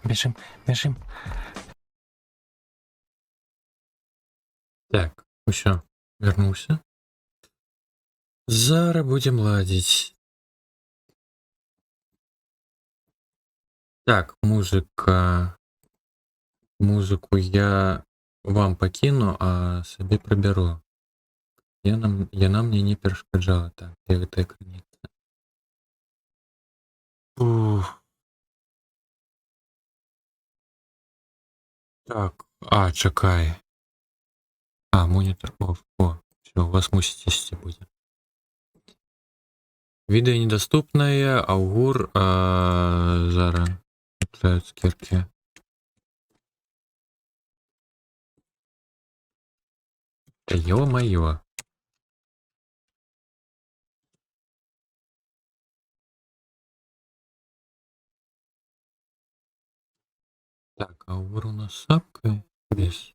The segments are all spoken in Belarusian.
Бежим, бежим. Так, усё, вярнуўся. Зараз будем ладзіць. Так, музыка. Музыку я вам пакіну, а сабе прыбяру. Яна мне не перашкаджала. Так, где гэтая крыніца? Ух. Так, чакай. Монітор off. Всё, у вас мусіць ісці будзе. Відэо недоступнае, Аугур, зараз цукеркі. Ё-моё. Так, Аугур у нас с апкой? Без.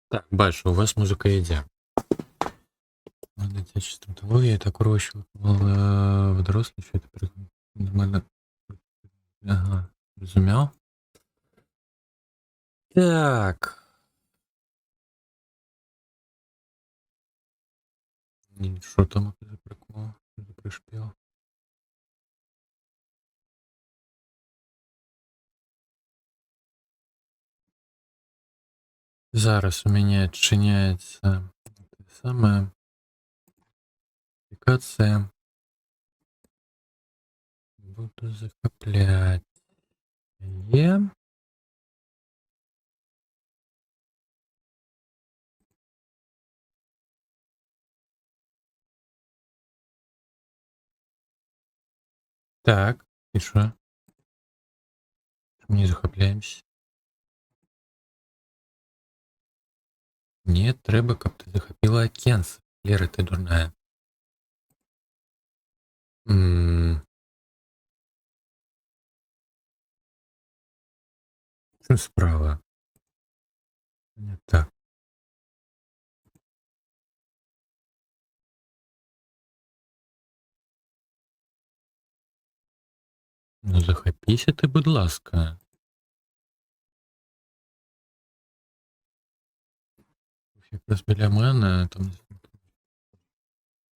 Так, бачу, у вас музыка ідзе. Дитячі стоматологія та коротше в дорослі, що це нормально. Ага, розумів. Так. Що там за прикол? За пришпіл? Зараз у меня отчиняется самая аппликация. Буду захоплять. Так, и что? Мы не захопляемся. Нет, трэба, каб ты захапіла акенца. Лера, ты дурная. Чым справа? Не так. Ну захапіся ты, будь ласка. Якраз біля мене там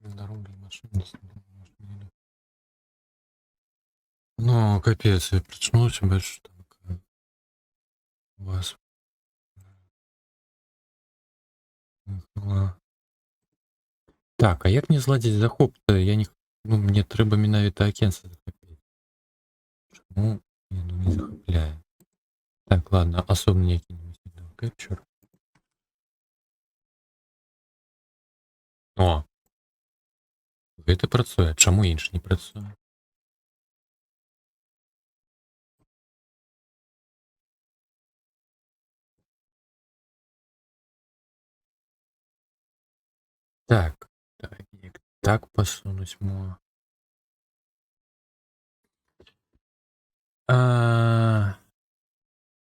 дорога машина. Ну, капец, я прочнулся, бачу, там у вас. Так, а як мне зладзіць захоп-то? Я не... Ну, мне трэба менавіта акенца захапіць. Чаму не захапляе? Так, ладно, асобны які-нибудь capture. О! Гэта працуе. Чаму інш не працуе? Так, так посунуть мо.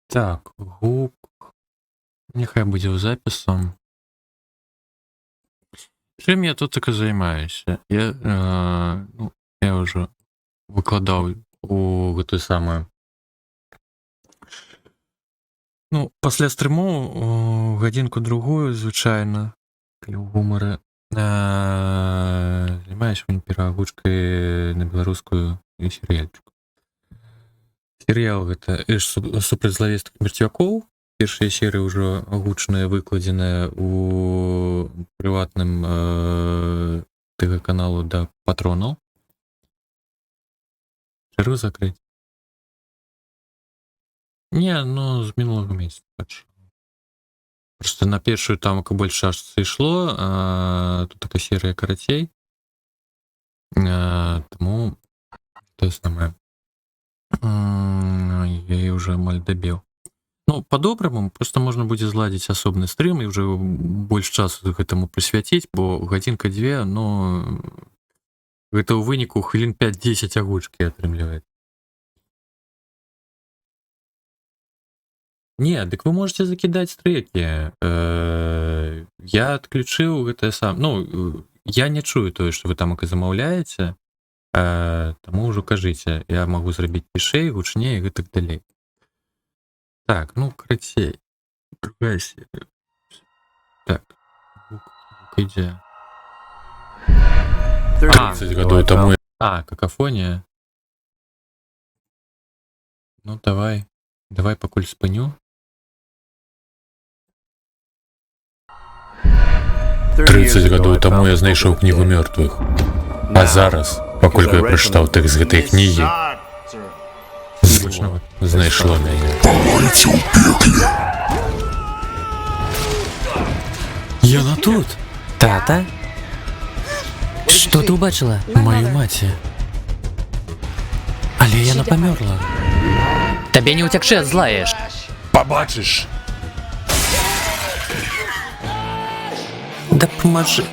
Так, гук. Нехай будзе ў запісам. Чым я тут так і займаюся? Я ўжо выкладаў у гэтую самую. Ну, пасля стрымоў гадзінку-другую звычайна у гумары займаюся перагучкай на беларускую серыяльчыку. Серыял гэта супраць злавестых мерцвякоў. Першая серыя ўжо гучная, выкладзеная у прыватным ТГ-каналу да патронаў. Чаргу закрыць? Не, ну з мінулага месяца пачаў. Просто на першую там больш часу ішло, тут такая серыя карацей. Таму тое самае. Я уже амаль дабеў. Ну, по-добраму, просто можна будзе зладзіць асобны стрым і ўжо больш часу гэтаму прысвяціць, бо гадзінка-дзве, но гэта ў выніку хвілін 5-10 агучкі атрымліваецца. Не, дык вы можете закидаць трекі. Я адключыў гэтае сам. Ну, я не чую тое, што вы там і замаўляеце. Таму ўжо кажыце, я магу зрабіць цішэй, гучней і гэтак далей. Так, ну, карацей. Другая серія. Так. Гук ідзе. 30 гадоў таму Какафонія. Ну, давай. Давай пакуль спыню. 30 гадоў таму я знайшоў кнігу мёртвых. А зараз, паколькі я прачытаў тэкст гэтай кнігі, Звучно. знайшло мяне. Яна тут. Тата? Што ты ўбачыла? Маю маці. Але яна памёрла. Табе не ўцякчы ад злаеш. Пабачыш! Дапамажы.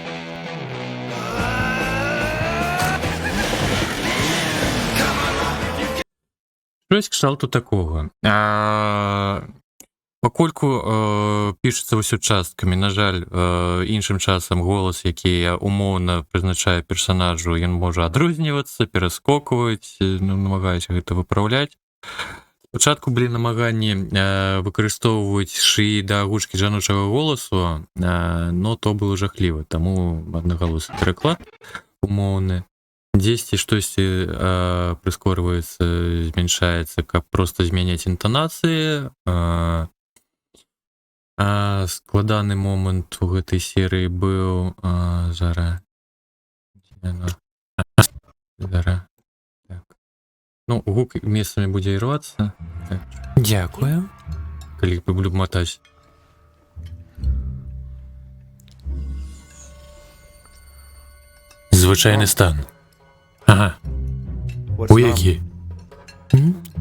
Щось кшталту такого. Пакольку пішацца ўсё часткамі, на жаль, іншым часам голас, які я умоўна прызначаю персанажу, ён можа адрознівацца, пераскокваць, намагаюся гэта выпраўляць. Спачатку былі намаганні выкарыстоўваць шыі да агучкі жаночага голасу, но то было жахліва, таму аднагалосны пераклад умоўны. Дзесьці штосьці прыскорваецца, змяншаецца, каб проста змяняць інтанацыі. Складаны момант у гэтай серыі быў зараз. Так. Ну, гук месцамі будзе ірвацца. Так. Дзякую. Калі буду матаць. Звычайны стан. Ага. У які?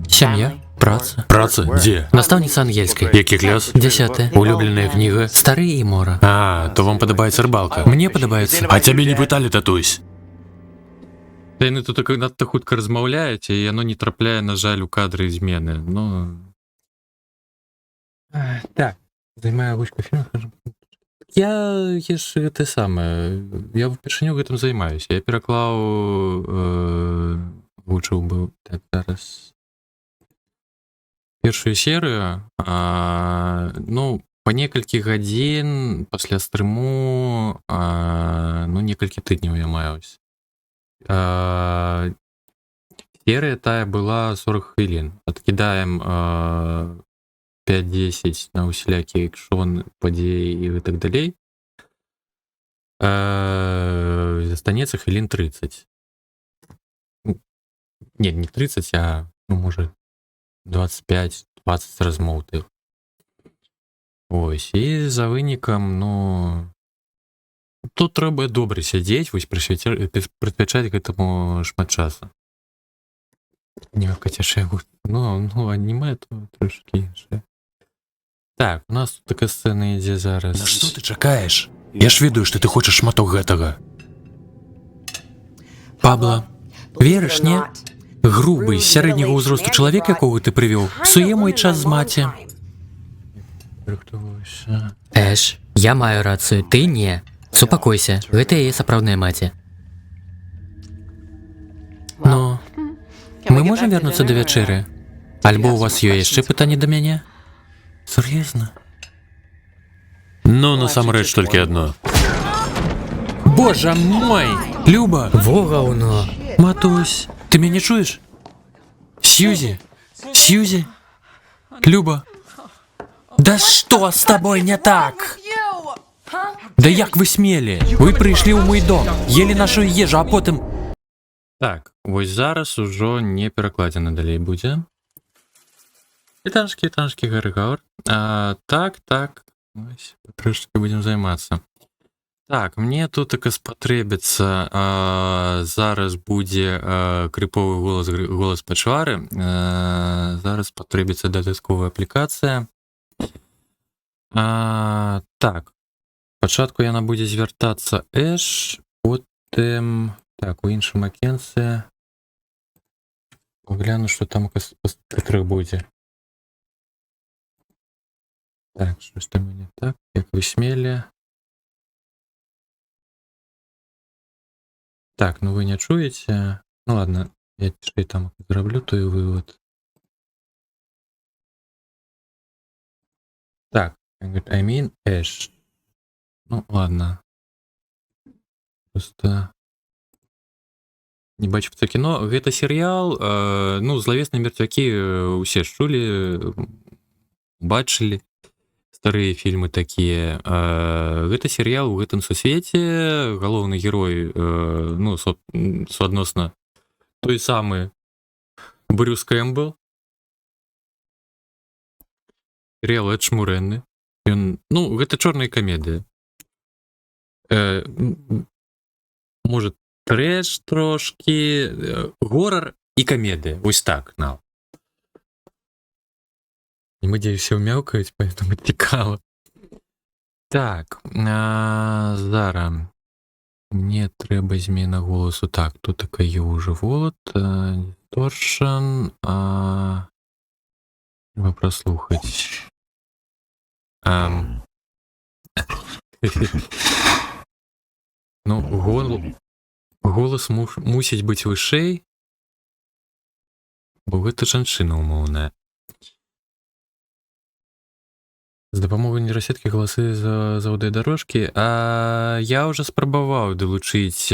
Сям'я, праца. Праца? Дзе? Настаўніца ангельскай. Які клас? 10. Улюбленая кніга? Стары і мора. То вам падабаецца рыбалка? Мне падабаецца. А цябе не пыталі, татусь? Яны тут надта хутка размаўляюць, і яно не трапляе, на жаль, у кадры змены. Ну... Так, займаю агучку фільм. Я яшчэ гэта самае. Я ўпершыню гэтым займаюся. Я пераклаў... Вучыў быў... Так, зараз... Першую серыю. Ну, па некалькі гадзін пасля стрыму, ну, некалькі тыдняў я маюсь. Серыя тая была 40 хвілін. Адкідаем 5-10 на усялякі экшон, падзеі і гэтак далей. Застанецца хвілін 30. Не 30, а, ну, можа, 25-20 размоў тых. Ось, і за вынікам, ну... Тут трэба добра сядзець, вось прысвячаць гэтаму шмат часу. Не кацяшэ, ну, аніме то трошкі іншае. Так, у нас тут такая сцэна ідзе зараз. На што ты чакаеш? Я ж ведаю, што ты хочаш шматок гэтага. Пабло, верыш, не? Грубы, сярэдняга ўзросту чалавек, якога ты прывёў, псуе мой час з маці. Эш, я маю рацыю, ты не. Супакойся, гэта яе сапраўдная маці. Ну, мы можам вярнуцца да вячэры? Альбо у вас ёсць яшчэ пытанне да мяне? Сур'ёзна? Ну, насамрэч толькі адно. Божа мой! Люба! Во гаўно! Матусь, ты мяне чуеш? Сьюзі? Сьюзі? Люба? Да што з табой не так? Да як вы смелі? Вы прыйшлі ў мой дом, елі нашу ежу, а потым... Так, вось зараз ужо не перакладзена далей будзе. Кітаншкі гарыгавар. Так, ось, трошки будзем займацца. Так, мне тут спатрэбіцца, зараз будзе крыповы голас пачвары, зараз патрэбіцца дадатковая аплікацыя. Так, спачатку яна будзе звяртацца Эш, потым, так, у іншым акенцы, гляну, што там патрых будзе. Так, щось там не так, як ви смелі. Так, ну ви не чуєте. Ну ладно, я ще там зроблю той вивод. Так, він говорить, I mean Ash. Ну ладно. Просто не бачив це кіно. Гэта серіал, ну, злавесныя мертвякі усе ж чулі, бачылі. Старыя фільмы такія. Гэта серіал у гэтым сусвеце. Галоўны герой, ну, суадносна той самы Брюс Кэмпбелл. Серіал ачмурэнны. Ён, ну, гэта чорная камедыя. Может, трэш трошки, горор і камедыя. Вось так, на. І мы дзе все мяўкаюць, поэтому цікава. Так, зараз. Мне трэба змена голосу. Так, тут такая уже вот. Distortion. Треба прослухаць. Ну, голос мусіць быць вышэй, бо гэта жанчына умоўная. З дапамогай нейрасеткі галасы з аўдыёдарожкі. Я ўжо спрабаваў далучыць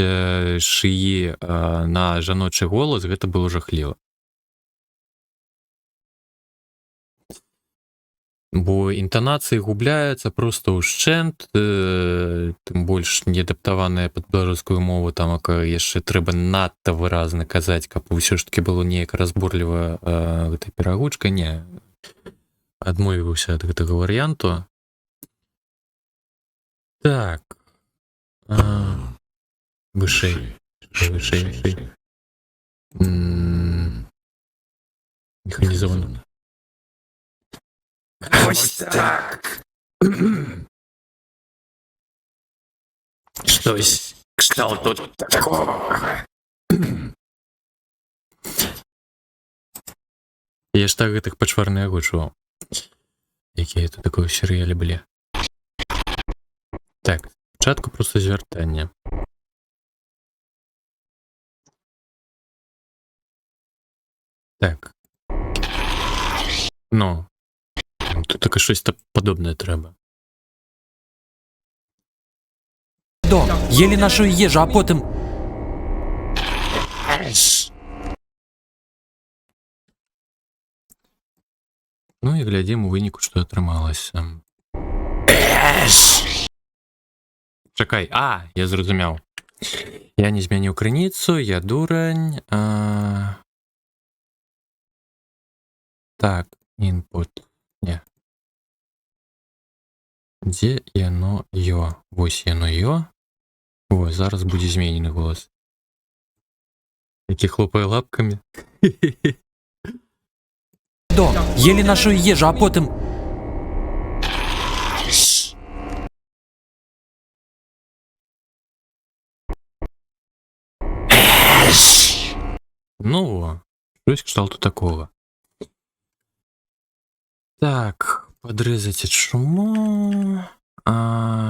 шыі на жаночы голас, гэта было жахліва. Бо інтанацыі губляюцца проста ўшчэнт, тым больш неадаптаваная пад беларускую мову, там яшчэ трэба надта выразна казаць, каб ўсё ж таки было неяк разборліва гэтай перагучка. Не, адмовіўся ад гэтага варыянту. Так. Вышэй. Механізована. Ось так. Штось кшталту такого. Я ж так гэтых пачварны агучваў. Якія тут такое ў серыяле былі. Так, спачатку проста звяртанне. Так. Ну. Тут таке щось подобне треба. Ели нашу їжу, а потім... Ну і глядім у выніку, што атрымалася. Чакай, я зразумеў. Я не змяніў крыніцу, я дурань. Так, input. Не. Дзе яно ё? Вось яно ё. О, зараз будзе зменены голас. Які хлопае лапкамі. Ели нашу їжу, а потім... Ну, щось кшталту такого. Так, подрезать шуму.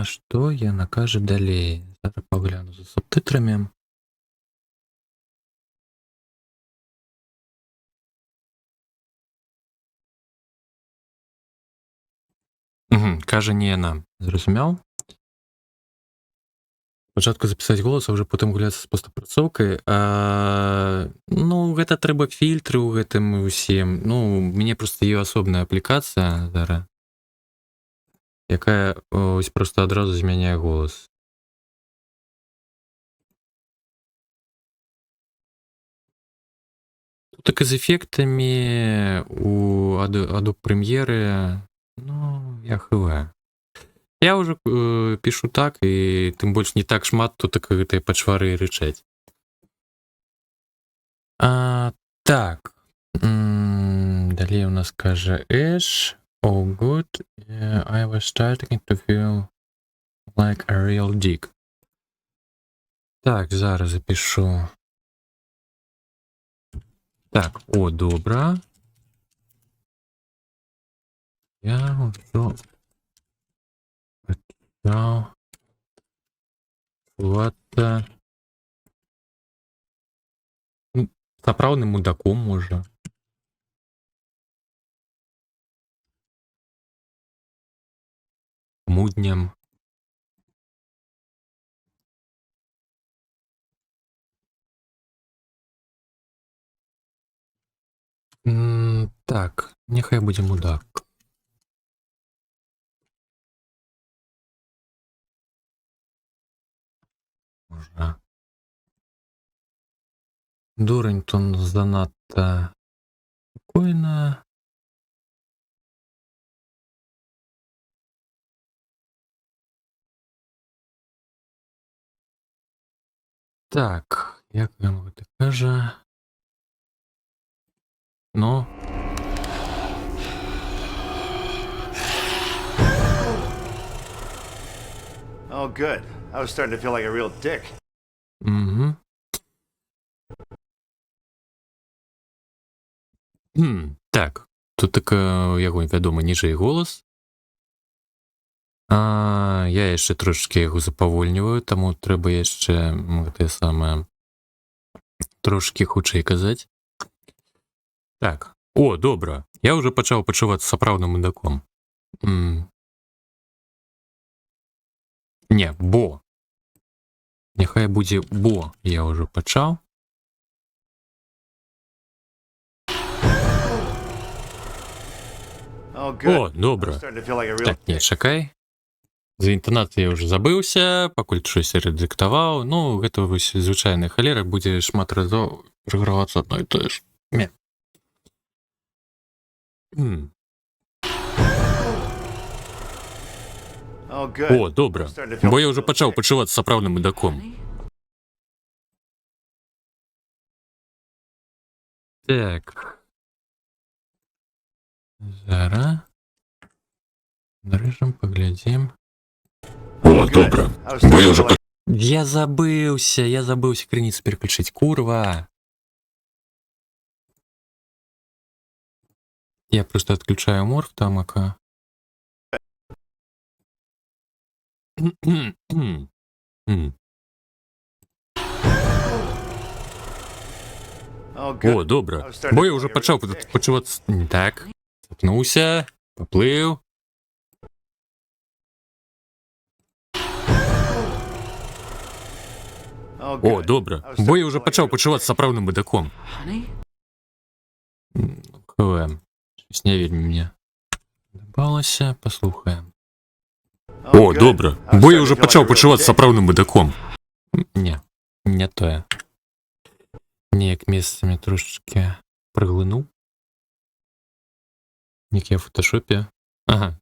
Што яна кажа далей? Зараз пагляну за субтытрамі. Кажа не яна. Зразумеў? Спачатку запісаць голас, а ўжо потым гуляцца з постапрацоўкай. Ну, гэта трэба фільтры ў гэтым усім. Ну, мне проста є асобная аплікацыя зараз, якая ось проста адразу змяняе голас. Тут так і з эфектамі у Adobe Premiere, ну, я хываю. Я ўжо пішу так, і тым больш не так шмат тут так гэтыя пачвары рычаць. Так. Далей у нас кажа Ash. Oh, good. I was starting to feel like a real dick. Так, зараз запишу. Так, о, добра. Я ўжо Стал Лата. Сапраўдным мудаком можа. Мудням. Так, няхай будзе мудак. Можа. Дурань, то занадта спокойна. Так, як ён гэта кажа. Ну, Oh, good. I was starting to feel like a real dick. угу. Так, тут така яго вядома ніжэй голас. Я яшчэ трошки яго запавольніваю, таму трэба яшчэ гэтае самае трошки хутчэй казаць. Так, о, добра. Я ўжо пачаў пачувацца сапраўдным мудаком. Не, бо. Няхай будзе бо, я ўжо пачаў. Oh, good. О, I добра. was starting to feel like a real Так, не, dick. чакай. За інтанацыяй я ўжо забыўся, пакуль щось рэдыктаваў. Ну, гэта вось звычайная халера, будзе шмат разоў прыгравацца адно і тое ж. Не. Oh, good. О, добра. I was starting to feel Бо like я a ўжо real пачаў dick. пачувацца сапраўдным мудаком. Так. Зараз. Нарыжам, паглядзім. О, добра. I was Бо starting я to ўжо feel like... Я забыўся крыніцу переключыць, курва. Я просто отключаю морф тамака. Oh, good. О, добра. Бо я ўжо пачаў пачувацца не так. Запнуўся, паплыў. Oh, О, good. добра. Бо я ўжо пачаў пачувацца сапраўдным мудаком. КВМ. Щось не вельмі мне падабалася, паслухаем. Oh, О, good. добра. I was Бо я starting ўжо to feel пачаў like a real пачувацца dick. сапраўдным мудаком. Не тое. Неяк месцамі трошечки праглынуў. Нік я в фотошопе. Ага.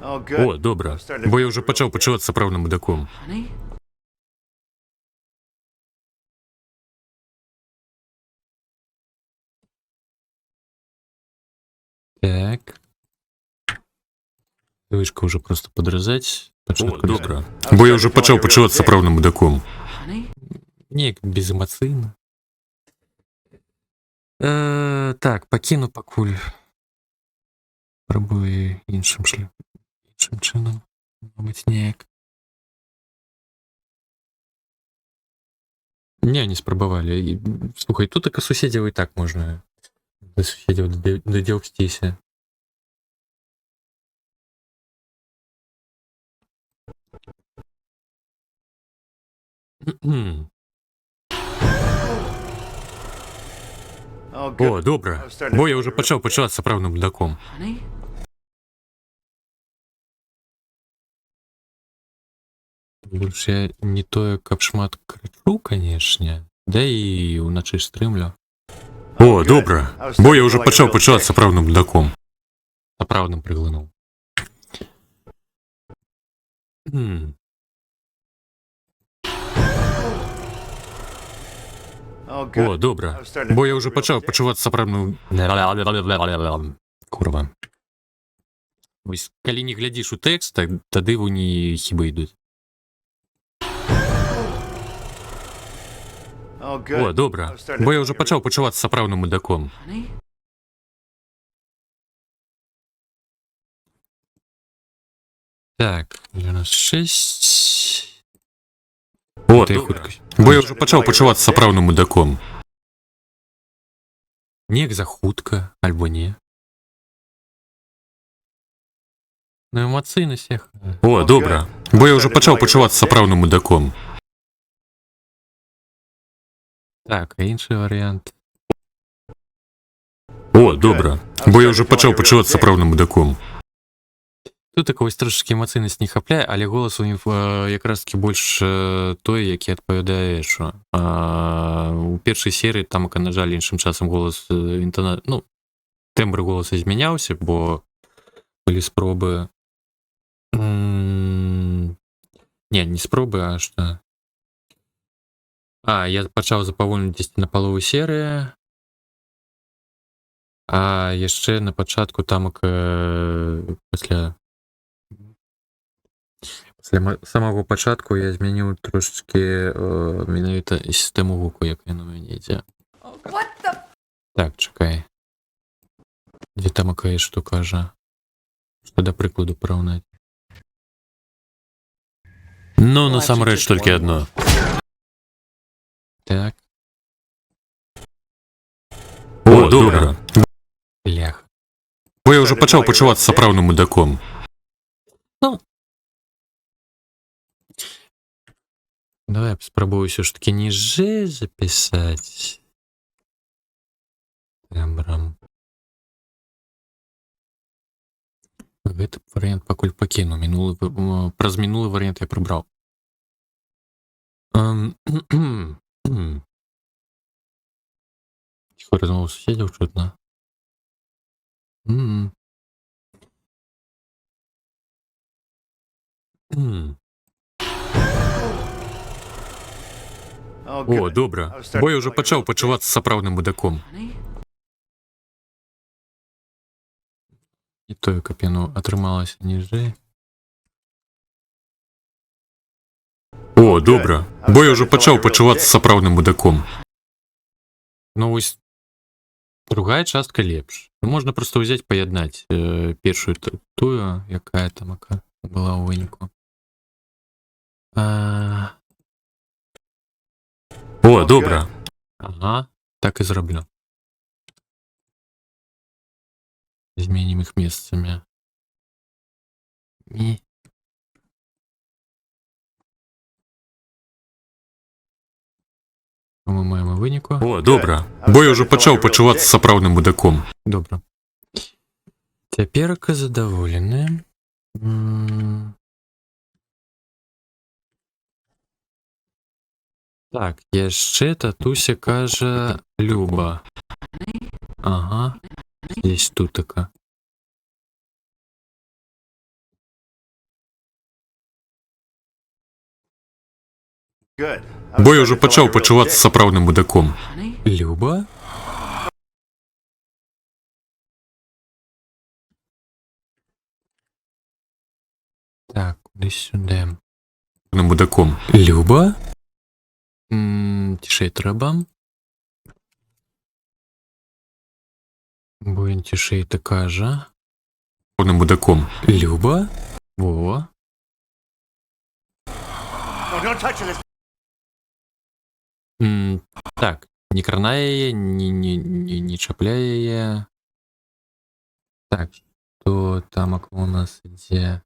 Oh, good. О, добра. Бо я ўжо пачаў пачувацца сапраўдным мудаком. Так. Вышка ўжо просто падразаць. О, добра. Бо я ўжо пачаў пачувацца сапраўдным мудаком. Неяк безэмацыйна. Так, пакіну пакуль. Спрабую іншым чынам. Мабыць, неяк. Не спрабавалі. Слухай, тут так суседзяў і так можна да суседзяў дадзёксціся. Oh, good. О, добра. Бо я ўжо пачаў пачувацца сапраўдным мудаком. Больш я не тое, каб шмат крычу, канешне. Да і ўначы стрымлю. О, добра. Бо я ўжо пачаў пачувацца сапраўдным мудаком. Сапраўдным прыглынуў. Oh, good. О, добра. Бо я ўжо пачаў пачувацца сапраўдным... Курва. Вось, калі не глядзіш у тэкст, тады вуні хіба ідуць. Oh, Oh, good. О, добра. Бо я ўжо пачаў пачувацца сапраўдным мудаком. Так, 96. О, Ты добра. хуткасць. Бо я ўжо пачаў пачувацца сапраўдным мудаком. Неяк за хутка, альбо не. Ну, эмацыйнасць іх. О, добра. Бо я ўжо пачаў пачувацца сапраўдным мудаком. Так, а іншы варыянт. О, добра. Бо я ўжо пачаў пачувацца сапраўдным мудаком. Тут так вось трошачкі эмацыйнасць не хапляе, але голас у ім якраз таки больш той, які адпавядае що. У першай серыі там, на жаль, іншым часам голас ну, тэмбр голаса змяняўся, бо былі спробы не спробы, а што? Я пачаў запавольніць дзесьці на палову серыі, а яшчэ на пачатку там пасля самого пачатку я змяніў трошачкі менавіта сістэму гуку, як яна ў мяне ідзе. Так, чакай. Дзе там што кажа? Што да прыкладу параўнаць? Ну, насамрэч толькі адно. Так, О, добра. блях. Бо я ўжо пачаў пачувацца сапраўдным мудаком. Давай спрабую ўсё ж таки ніжэй запісаць. Тэмбрам. Гэты варыянт пакуль пакіну. Праз мінулы варыянт я прыбраў. Ціхо размову суседзяў чутна. Oh, О, good. добра. Бо я ўжо пачаў пачувацца сапраўдным мудаком. І тое, каб яно атрымалася ніжэй. О, добра. Бо я ўжо пачаў пачувацца сапраўдным мудаком. Ну вось другая частка лепш. Можна проста ўзяць паяднаць першую тую, якая там была ў выніку. О, добра. Ага, так і зраблю. Зменім іх месцамі. І мы маем у выніку. О, добра. Бо я ўжо пачаў пачувацца сапраўдным мудаком. Добра. Цяперака задаволены. Так, яшчэ татуся кажа Люба. Ага, здесь тутака. Good. Бо я ўжо пачаў пачувацца сапраўдным мудаком. Люба? Так, куди сюди? Мудаком. Люба? Цішэй трэба. Бо ён цішэй та кажа. Мудаком. Люба? Во. Oh, don't touch this. Так, не кранае яе, не чапляе яе. Так, што тамак у нас ідзе?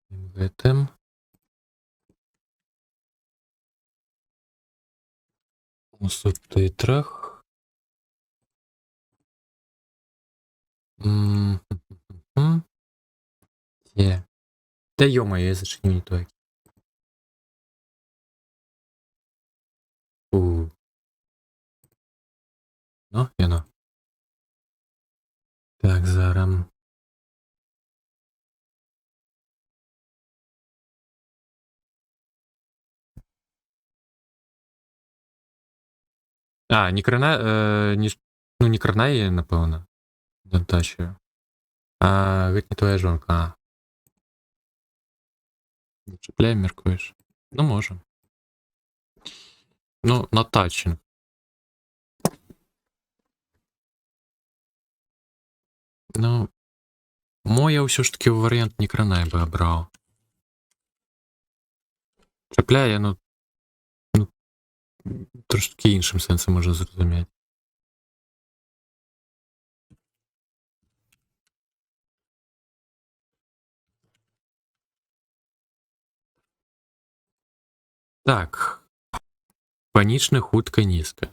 Гэтым. У субтитрах. Где? Да ё-моё, я зачиню не то. Ну, яно. Так, зараз. Не крана, не кранае, напэўна. Натащу. Гэта не твоя жонка. Не чапляй, меркуеш. Ну, може. Ну, на тачинг. Ну, я ўсё ж таки варыянт некранай бы абраў. Чапляе, ну, трошки іншым сэнсам можна зразумець. Так. Панічна, хутка, нізка.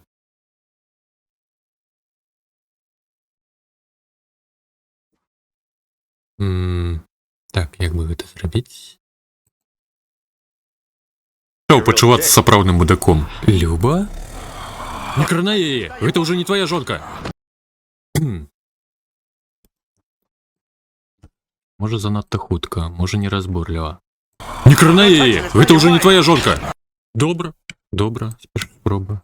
Так, як бы гэта зрабіць? Стаў пачувацца сапраўдным мудаком. Люба? Не кранай яе! Гэта ўжо не твоя жонка! Можа, занадта хутка, можа, неразборліва. Не кранай яе! Гэта ўжо не твоя жонка! Добра, спешна спробую.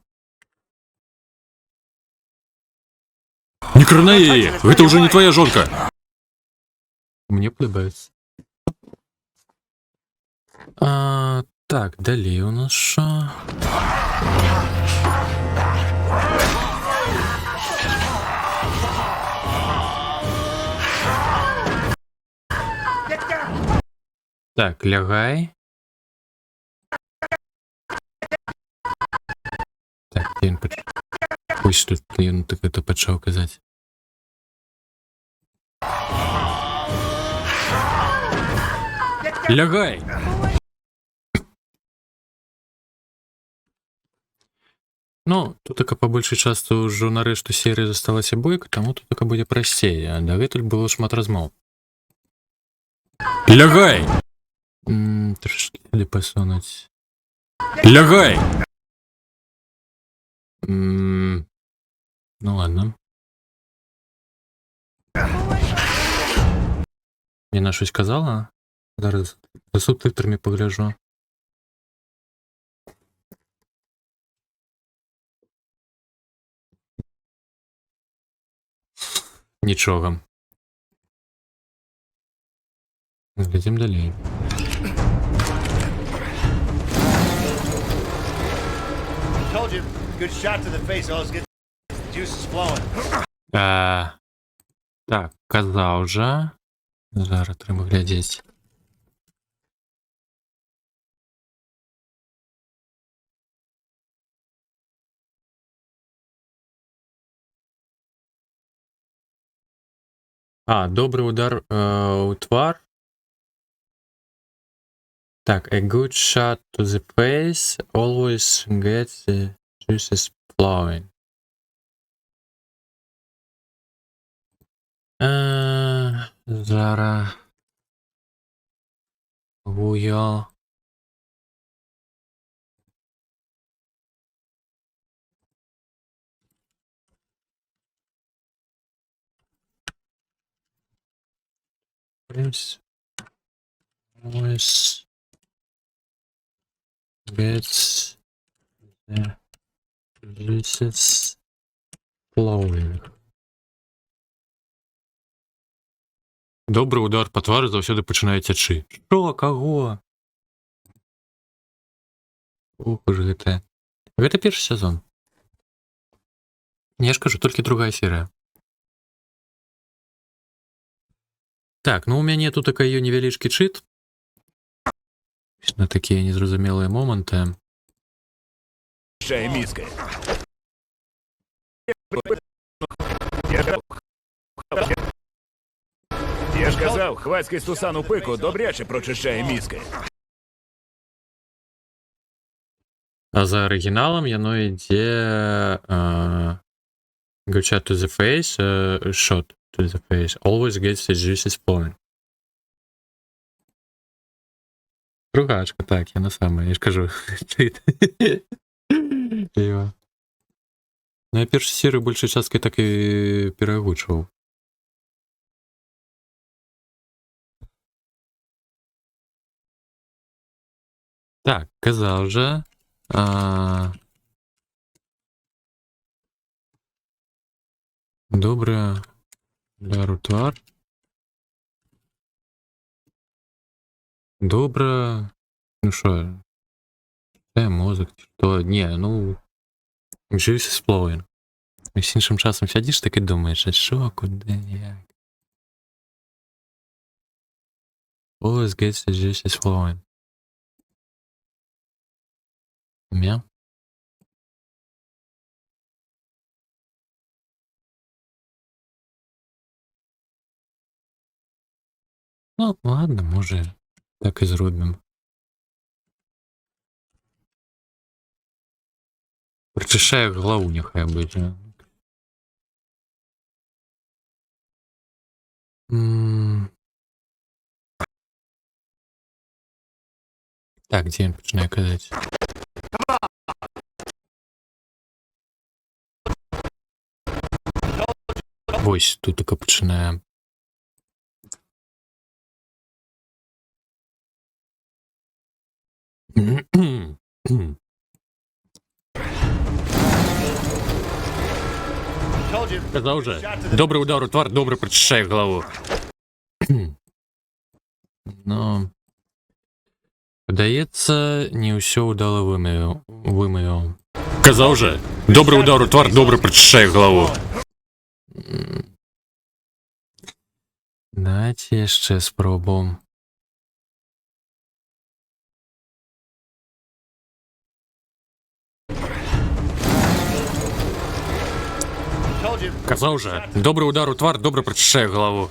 Не кранай яе! Гэта ўжо не твоя жонка! Мне падабаецца. Так, далей у нас що? Так, лягай. Так, ён пачаў. Ось тут ён так это пачаў казаць. Лягай! Ну, тут така па большай частцы ўжо на рэшту серыі засталася бойка, таму тут така будзе прасцей, а дагэтуль было шмат размоў. Лягай! Трошки сюды пасунуць. Лягай! Ну ладно. Яна щось казала? Зараз за субтитрами погляджу. Нічого. Глядім далей. Told you, good shot to the face. Always gets the juices flowing. Так, казав же. Зараз треба глядіць. Добрий удар у твар. Так, a good shot to the face always gets the juices flowing. Зараз. Гуя. Always gets the juices flowing. Добры удар па твары заўсёды пачынае цячы. Што? Каго? Ух ж гэта. Гэта першы сезон. Я ж кажу, толькі другая серыя. Так, ну у мяне тут такая невялічкі чыт. На такія незразумелыя моманты. Ще мізки. Я ж казав, хвацький стусан у пику добряче прочищає мізки. А за оригіналом яно йде good shot to the face, shot to the face. Always gets the juices flowing. Ругачка, так, яна сама, я ж кажу. Ну, я першу серію большай часткай так і перагучваў. Так, казав же. Добре. Удар у твар. Добре. Ну що? мозок, что? Не, ну, juice is flowing. З іншим часом сядеш так і думаєш, а що, куди, як? Always gets the juice is flowing. Мя? Ну, ладно, може, так і зробимо. Причешає голову, нехай буде. Так, де він починає казати? Ось тут тільки починає. Told you. Казав Good же, shot to the добрий удар у твар добре причешає голову. Ну, здається, не все удало вимою. Казав же, добрий удар у твар добре причешає голову. Давайте ще спробуємо. Told you. Казав же, добрий удар у твар добре причешає голову.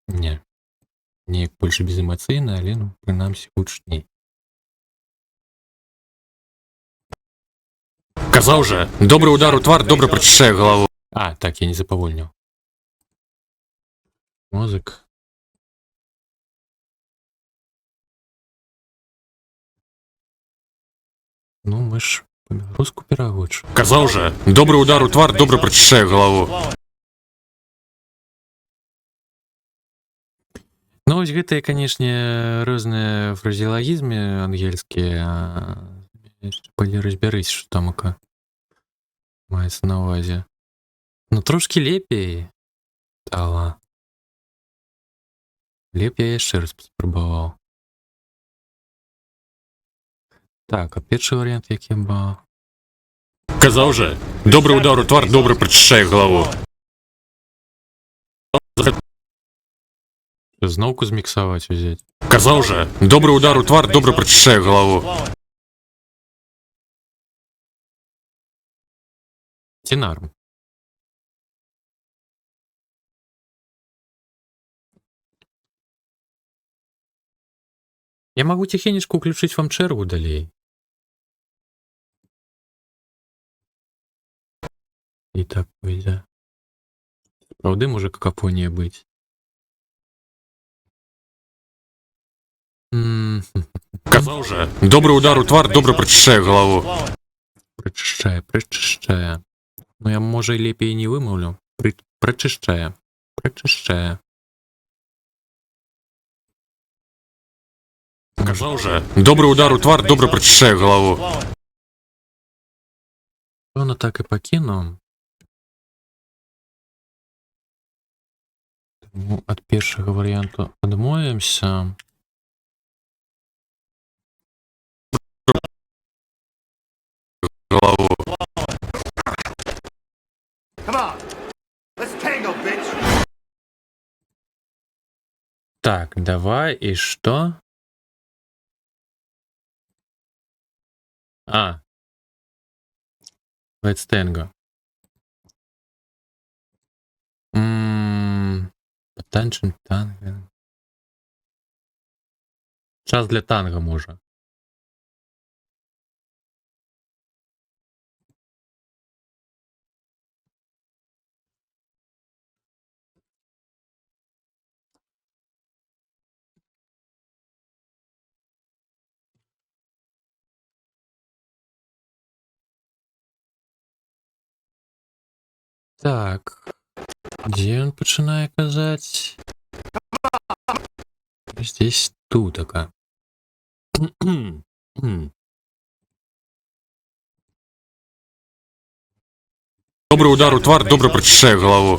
Не. Неяк больше безэмацыйна, але ну, прынамсі гучней. Казав же, добрий удар у твар добре причешає голову. А, так, я не запавольніў. Мозг. Ну, мы ж па-беларуску перагучу. Казав же, добрий удар у твар добре причешає голову. Ну, вось гэтыя, канешне, розныя фразеалагізмы ангельскія. Пойди разбярысь, што там маецца на ўвазе. Ну, трошки лепей стала. Леп я яшчэ раз паспрабаваў. Так, а першы варыянт які быў? Казав же, добрий удар у твар добре причешає голову. Зноўку зміксаваць узяць. Казав же, добрий удар у твар добре причешає голову. Ці нарм? Я магу ціхенечку ўключыць вам чэргу далей. І так выйдзе. Праўды можа какафонія быць. Казав же, добрий удар у твар добре причешає голову. Прычышчае. Ну я можа і лепей не вымаўлю. Прачышчае. Казав же, добрий удар у твар добре причешає голову. Воно так і пакіну. Тому ад першага варыянту адмовімся. Голову. Come on. Let's tango, bitch. Так, давай, і што? А. Let's tango. Потанчим танго. Час для танго може. Так. Где он починає казать? Здесь тутака. Добрий удар у твар добре причешає голову.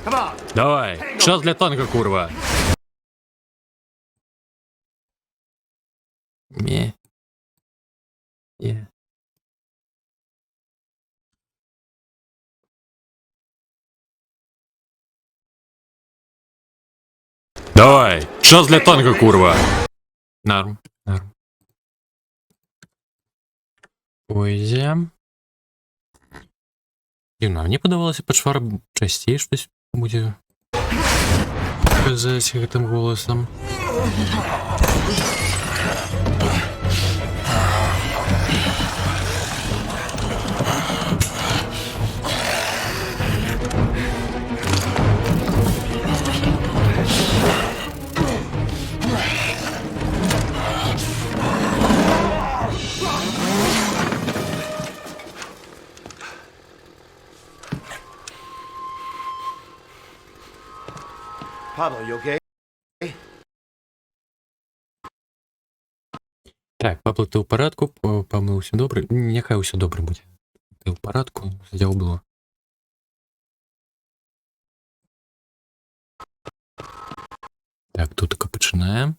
Come on. Давай, час для танго, курва. Не. Є. Давай, час для танка, курва. Норм. Поезія. Дивно, а мені подавалося, Пачвар частіше щось буде казати гэтым голосом. Pablo, you okay? Так, Пабло, ти у порядку? Пабло, усе добре? Нехай усе добре буде. Ти у порядку? Здяв було. Так, тут таки починаємо.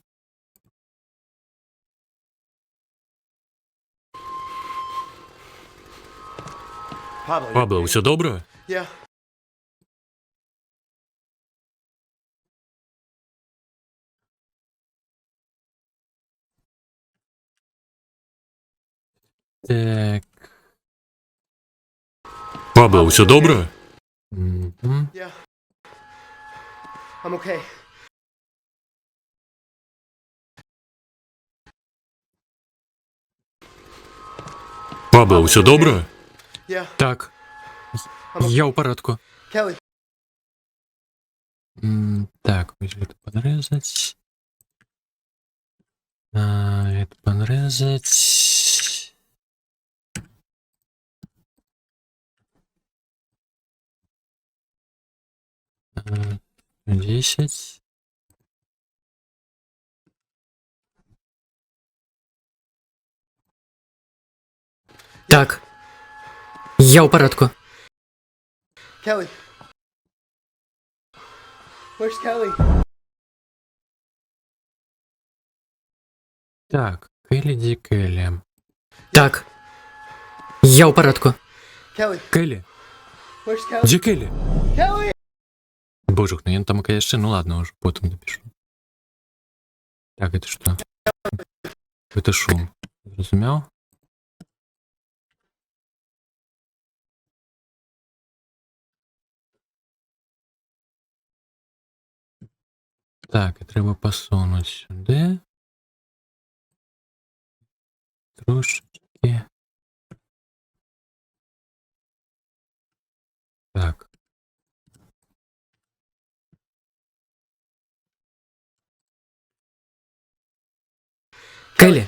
Pablo, you Пабло, okay? все добре? Yeah. Так. Пабло, все добре? Мгм. Yeah. I'm okay. Пабло, все добре? Yeah. Так. Я у порядку. Kelly. Так, если это подрезать. Это подрезать. А, 10. Так. Я у порядку. Kelly. Where's Kelly? Так, Келли Келли. Так. Я у порядку. Kelly. Келли? Where's Kelly? Где Келли? Kelly! Божух, ну я там, конечно, ну ладно, уже потом напишу. Так, это что? Это шум. Зрозумел? Так, і треба посунути сюди. Трошечки. Так. Келі.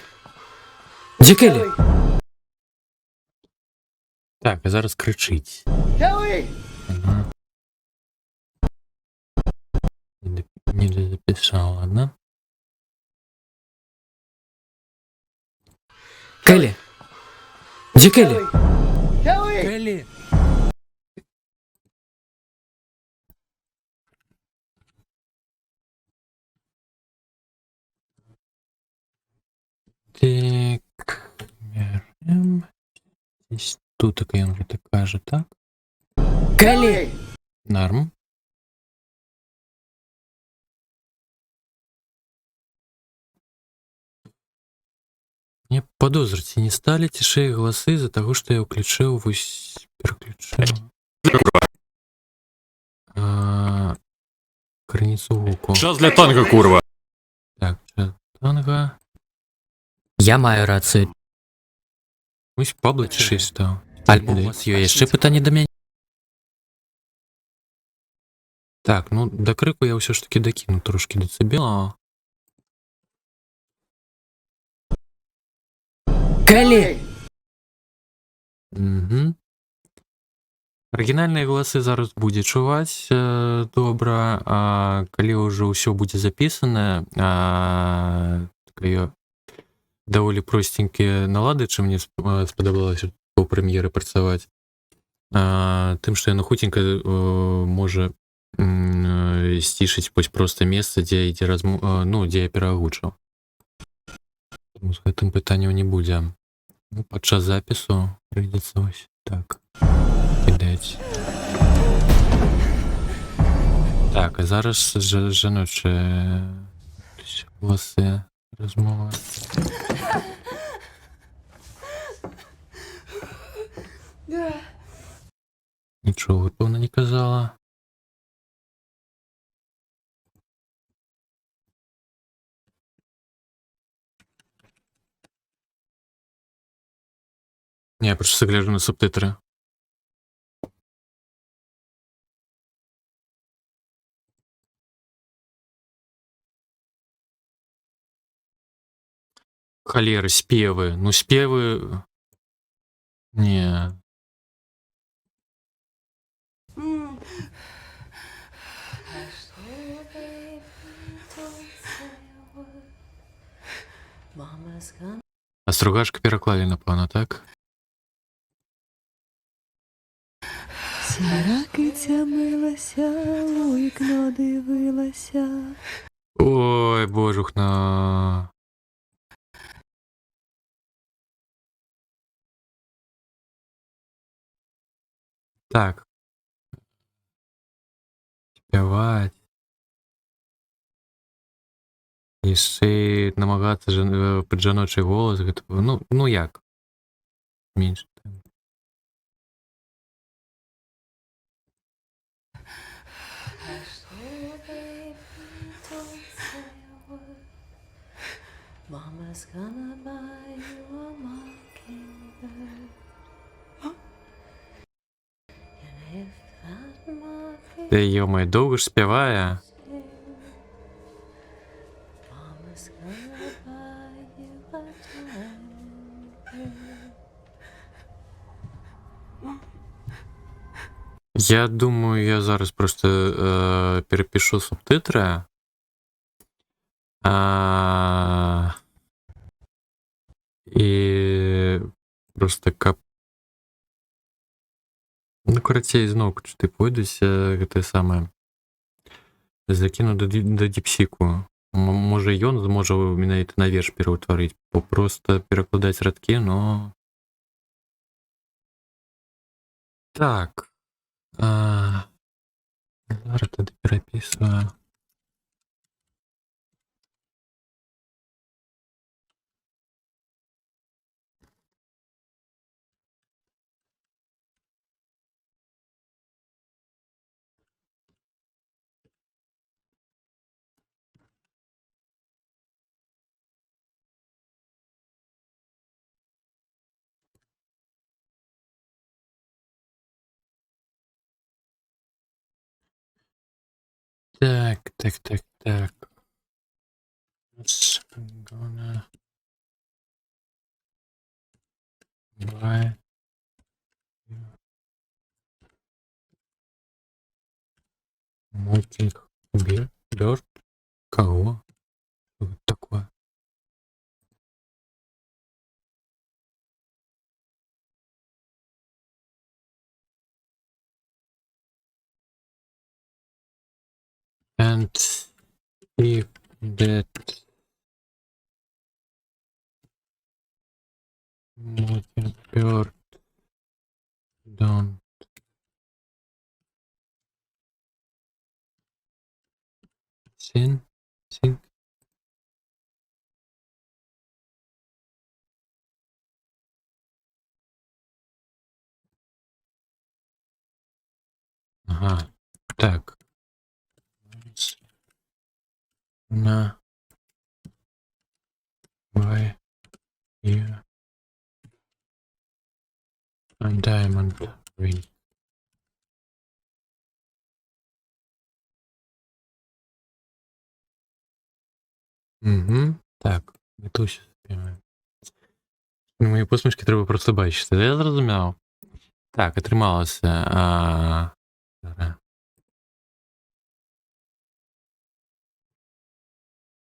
Де Келі? Так, а зараз кричить. Kelly! Ага. Не записал, ладно? Келі. Де Келі? Kelly! Келли! Так, берем. Здесь тут такая уже такая же, так? Келі. Норм. Мне подозрить не стали тише голосы из-за того, что я включил переключил границу звуку. Час для танка, курва. Так, танго. Я маю рацію. Ось Пабло тише став. Альбо у вас є ще питання до мене? Так, ну до крику я все ж таки докину трошки децибела. Келі. Угу. Арыгінальныя галасы зараз будзе чуваць добра, а калі ўжо ўсё будзе запісана, такая даволі простенькія налады, чым мне спадабалася у прэм'еры працаваць, тым, што яно хуценька можа сцішыць вось проста месца, дзе ідзе дзе я пераагучаў. Таму з гэтым пытанняў не будзе. Ну, падчас запісу прийдеться ось так кидаць. Так, а зараз жаночыя голасы размова. Нічого, певно, не казала. Не, я просто гляжу на субтитры. Холеры, спевы. Ну, спевы... Не. А Стругашка пераклалі, напэўна, так? Сіра киця милася, у вікно дивилася. Ой, божухна. Так. Спяваць. Яшчэ і намагацца пад жаночы голас, гэта, ну як? Менш. Mama's gonna buy you a mockingbird. And if that mockingbird Та ё-моё, доўга ж спявае. Mama's gonna buy you a diamond. Я думаю, я зараз просто перапішу субтитры. І просто каб... Ну, карацей, зноў, ты пойдуць гэтае самае. Закіну да діпсіку. Можа, ён зможа менавіта на верш пераўтварыць, бо проста перакладаць радкі, но... Так. Зараз тады перапісваю. Так. Just gonna buy Mockingbird. Кого? Что это такое? And if that Mockingbird don't sing. Ага, так. На buy you a diamond ring. Угу. Так, і тут ще співаю. Мої посмішки треба просто бачити. Я зрозумів. Так, атрымалася.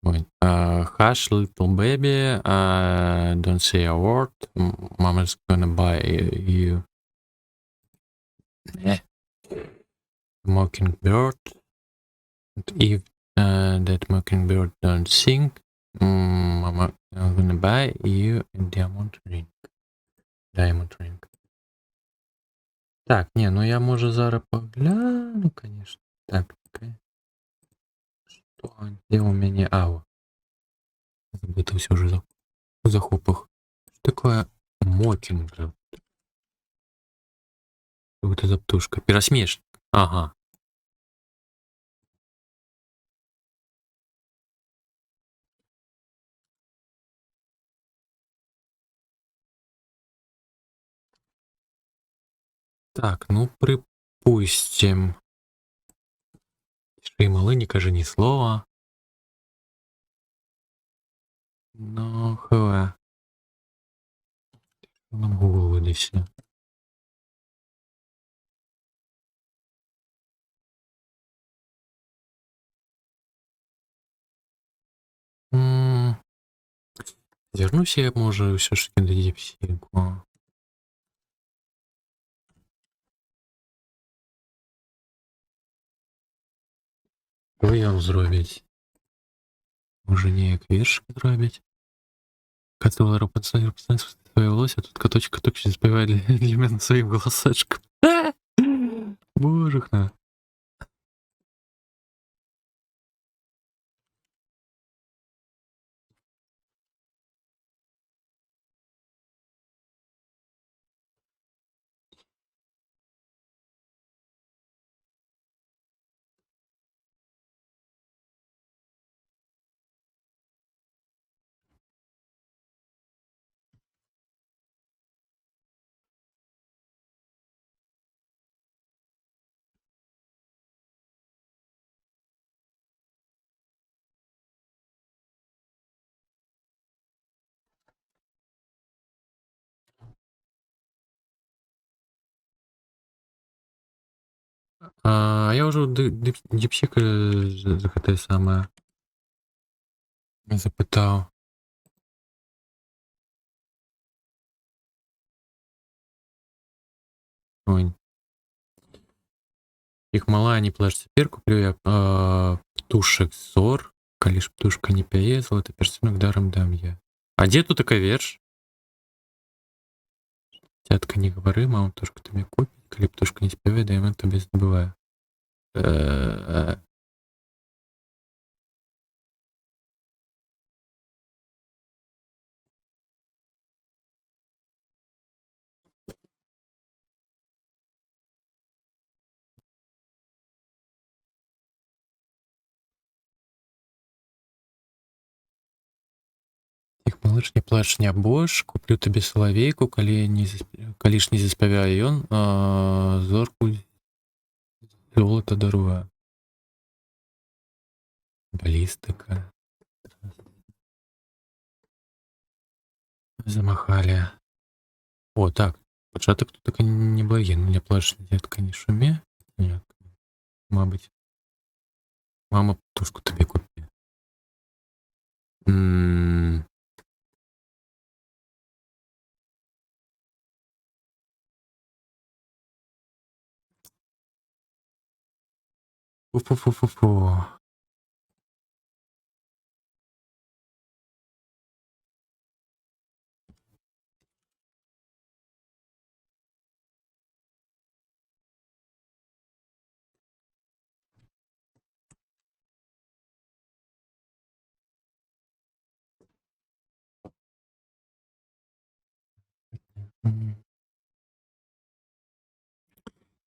Ой. Hush, little baby, don't say a word. Mama's gonna buy you mockingbird. If that mockingbird don't sing, Mama gonna buy you a diamond ring. Diamond Ring. Так, не, ну я може зараз погляну, конечно. Так, окей. Что, где у меня? Ау. Забыто все уже в захопах. Что такое Мокингберд? Вот это за птушка. Пересмешник. Ага. Так, ну припустим. Тиши, малы, не кажи ни слова. Ну, хва. Нам голову выдайся. Звернуся я, може, все ж таки до діпсіку. Що ён зробіць? Може, неяк вершик зробіць? Катала пацан своє волосся, тут каточек співає для мене своїм голосочком. Божухна. А я уже діпсіка за те саме запитав. Ой. Их мала, не плачь, теперь куплю я птушек зор. Калі ж птушка не пяе, золоты перстенок даром дам я. А где тут такая верш? Тятка, не говори, мама птушка тобі купить. Калі птушка не спявае, даймон тобі здабывае. Іх малыш, не плач, не бош, куплю табе салавейку, калі ж не заспявае ён, зорку золата даруе. Балістика. Замахали. О, так, пачатак тут такі неблагі, ну не плач, дзетка, не шумі. Нет, мабыць. Мама птушку табе купі. Фу-фу-фу-фу-фу.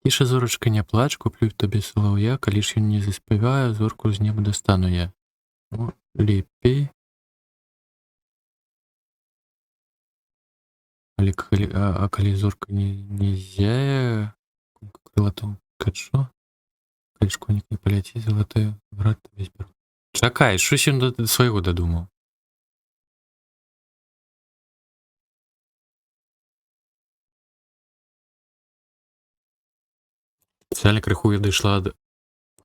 Тише, зорочка, не плач, куплю табе салаўя, калі ж ён не заспявае, зорку з неба дастану я. Ну, лепей. Калі зорка не зяе, крылатым качу, калі ж конік не паляці, залатаю, брат табе збяру. Чакай, щось ён да свайго дадумаў. Спецыяльна крыху я дайшла да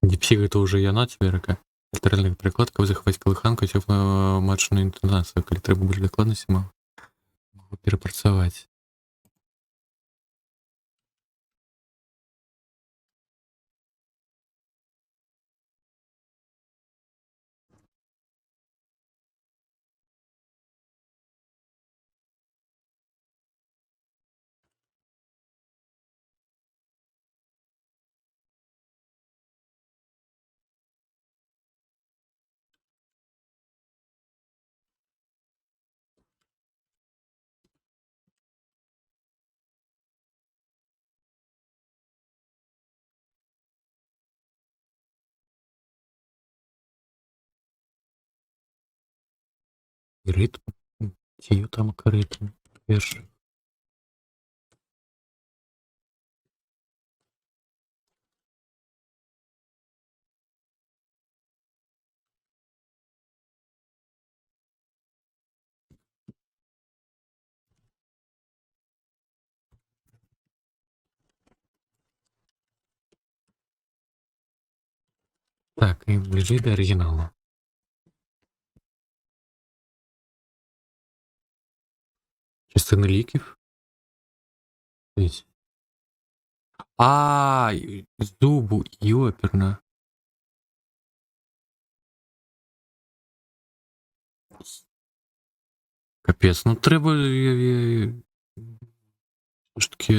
діпсі, гэта ўжо яна цверака. Літаральных прыкладкаў захаваць калыханку, цёплую матчную інтанацыю, калі трэба больш дакладнасці магу перапрацаваць. І ритм. Ці там ритм. Перший. Так, і ближи до оригіналу. Частина ліків. Дивіться. А, зубу, йоперна. Капець, ну треба все ж таки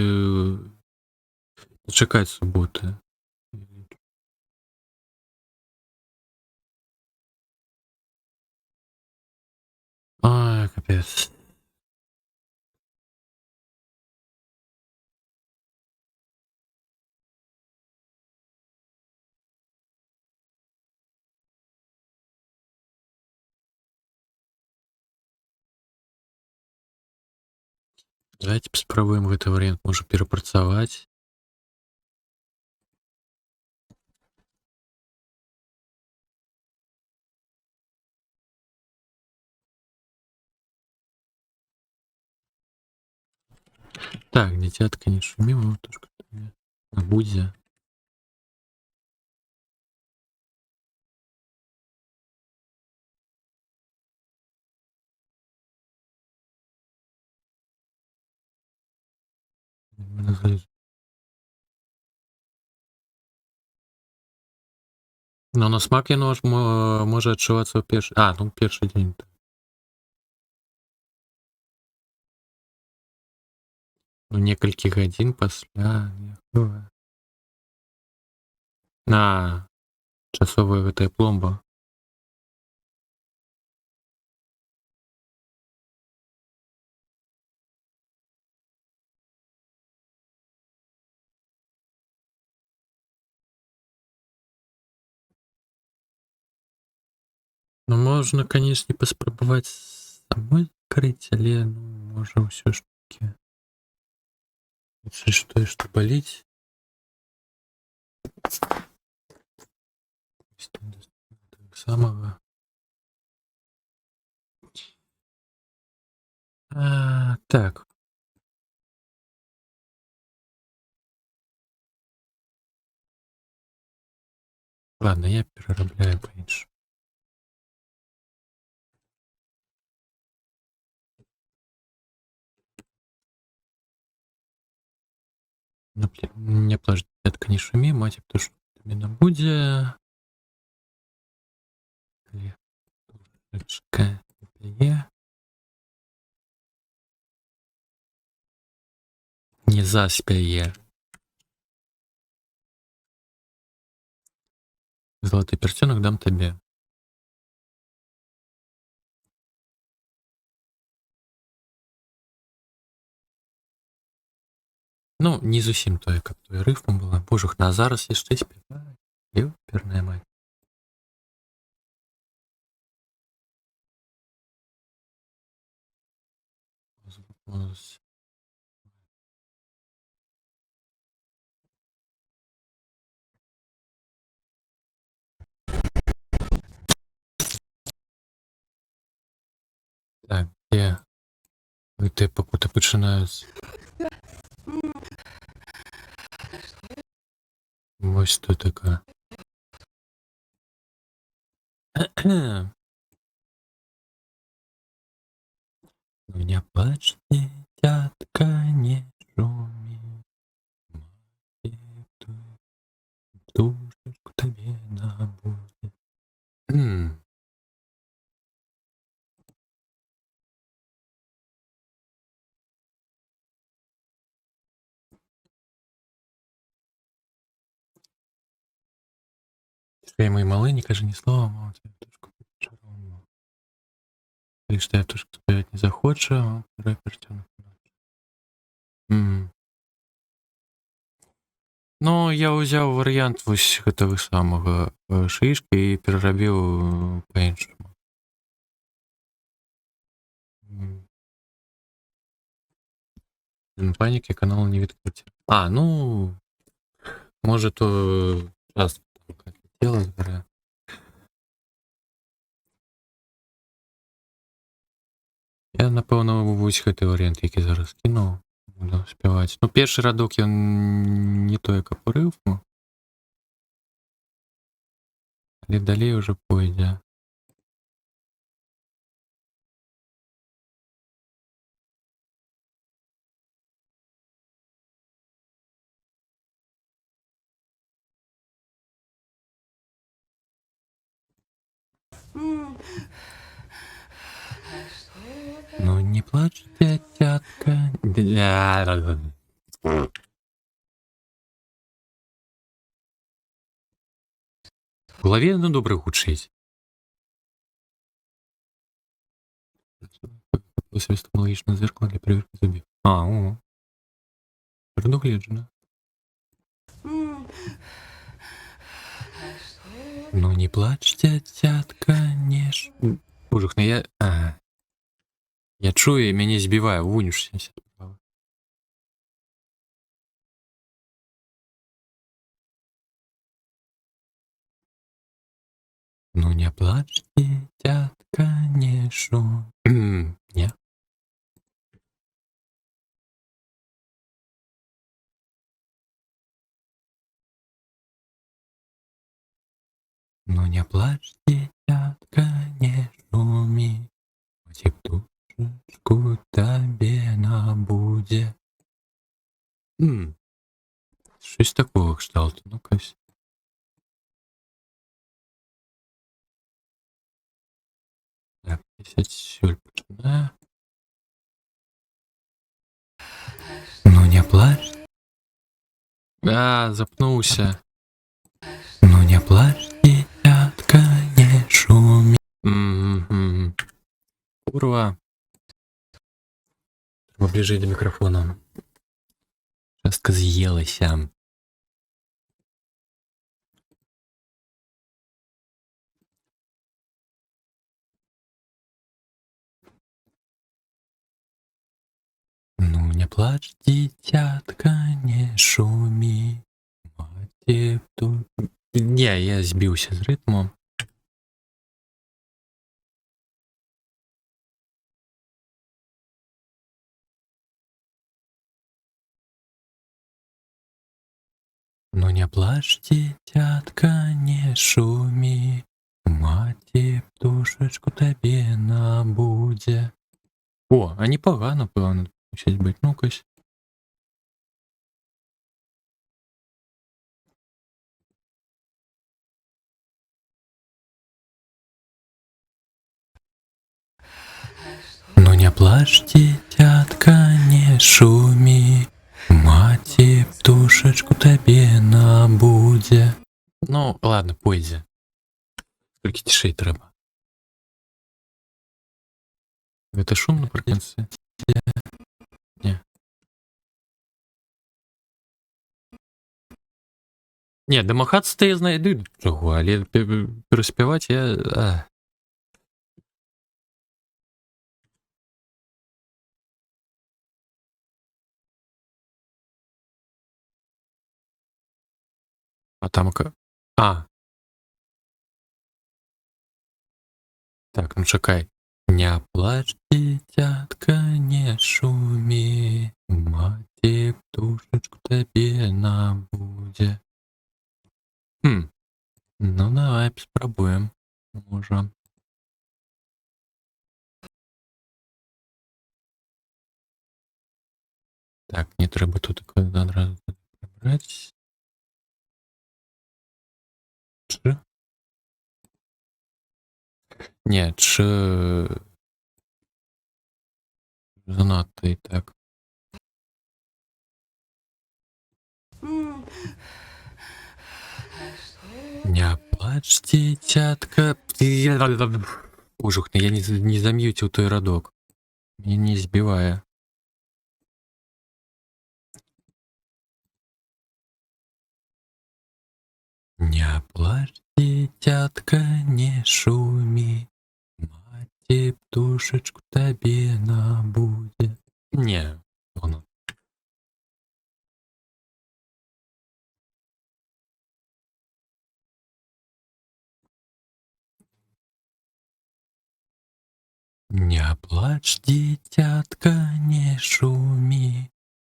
чекати суботи. Ай, капець. Давайте спробуем гэты варыянт можа перапрацаваць. Так, дзіцятка не шумі, матушка на будзе. Но на смак яно ж можа адчувацца ў першы... А, ну першы дзень. Ну, некалькі гадзін пасля... На, часовая гэтая пломба. Ну, можна, канешне, паспрабаваць самой крыць, але, ну, можа, ўсё ж такі... Што, што баліць? Так самага. Так. Ладно, я перарабляю па-іншаму. Не плач, дзетка, не шумі, маці птушку табе набудзе. Клетушка пляе. Не заспяе. Залаты персцёнак дам табе. Ну, не зусім тое, каб тое рыфма была. Божух, на зараз яшчэ спявае. Ёперная мать. Так, дзе гэтыя пакуты пачынаюцца? Вось тут такая. Ну не плач, дзіцятка, не шумі. Маці птушечку табе набудзе. Твоей мой малы, не кажи ни слова, мама твою птушку чаровну. Лишь твоя птушка спевать не захоча, а второй перстёнок. Ну, я ўзяў варыянт вось гэтага самага шишкі і перарабіў па-іншаму. Паніки канал не відкриті. А, ну, може то час там тіло збере. Я, напевно, вось гэты варыянт, які зараз кінуў, буду спяваць. Ну, першы радок ён не той, як рыфму. Але далей уже пойдзе. Ну не плачь, дитятка. В голове ну добре гучить. Свистомологічне зеркало для перевірки зубів. А, о. Предугледжено. Ну не плачь, дитятка, не ж... Божух, ну я... Я чую, і мяне збівае, вунішся. Ну не плачь, дитятка, не шо. Не. Ну не плачь, дитятка, не шумі. Ці птушечку табе набудзе. Щось такого кшталту, ну-кась. Так, 10 сюль починаю. Ну не плачь. Запнуўся. Ну не плачь, дитятка, не шумі. Курва. Треба ближэй до микрофона. Частка з'елася. Ну не плачь, дитятка, не шумі. Маці тут... Не, я збіўся з ритму. Ну не плачь, дитятка, не шумі. Маці птушечку табе набудзе. О, а непогано, певно, мусить бути. Ну-кась. Ну не плачь, дитятка, не шумі. Маці птушечку табе набудзе. Ну, ладно, пойдзе. Толькі цішэй трэба. Гэта шум напрыканцы? Не. Не, дамахацца-то я знайду чаго, але пераспяваць я... А там... Так, ну чакай. Не плачь, дитятка, не шумі. Маці птушечку табе набудзе. Ну давай спрабуем. Можа. Так, не трэба тут адразу прыбраць. Ч? Не, занадто і так. Не плачь, дитятка. Ужух, я не зам'ютіў той радок. Мне не збівае. Не плачь, дитятка, не шумі. Маці птушечку табе набудзе. Не, воно. Не плач, дзіцятка, не шумі,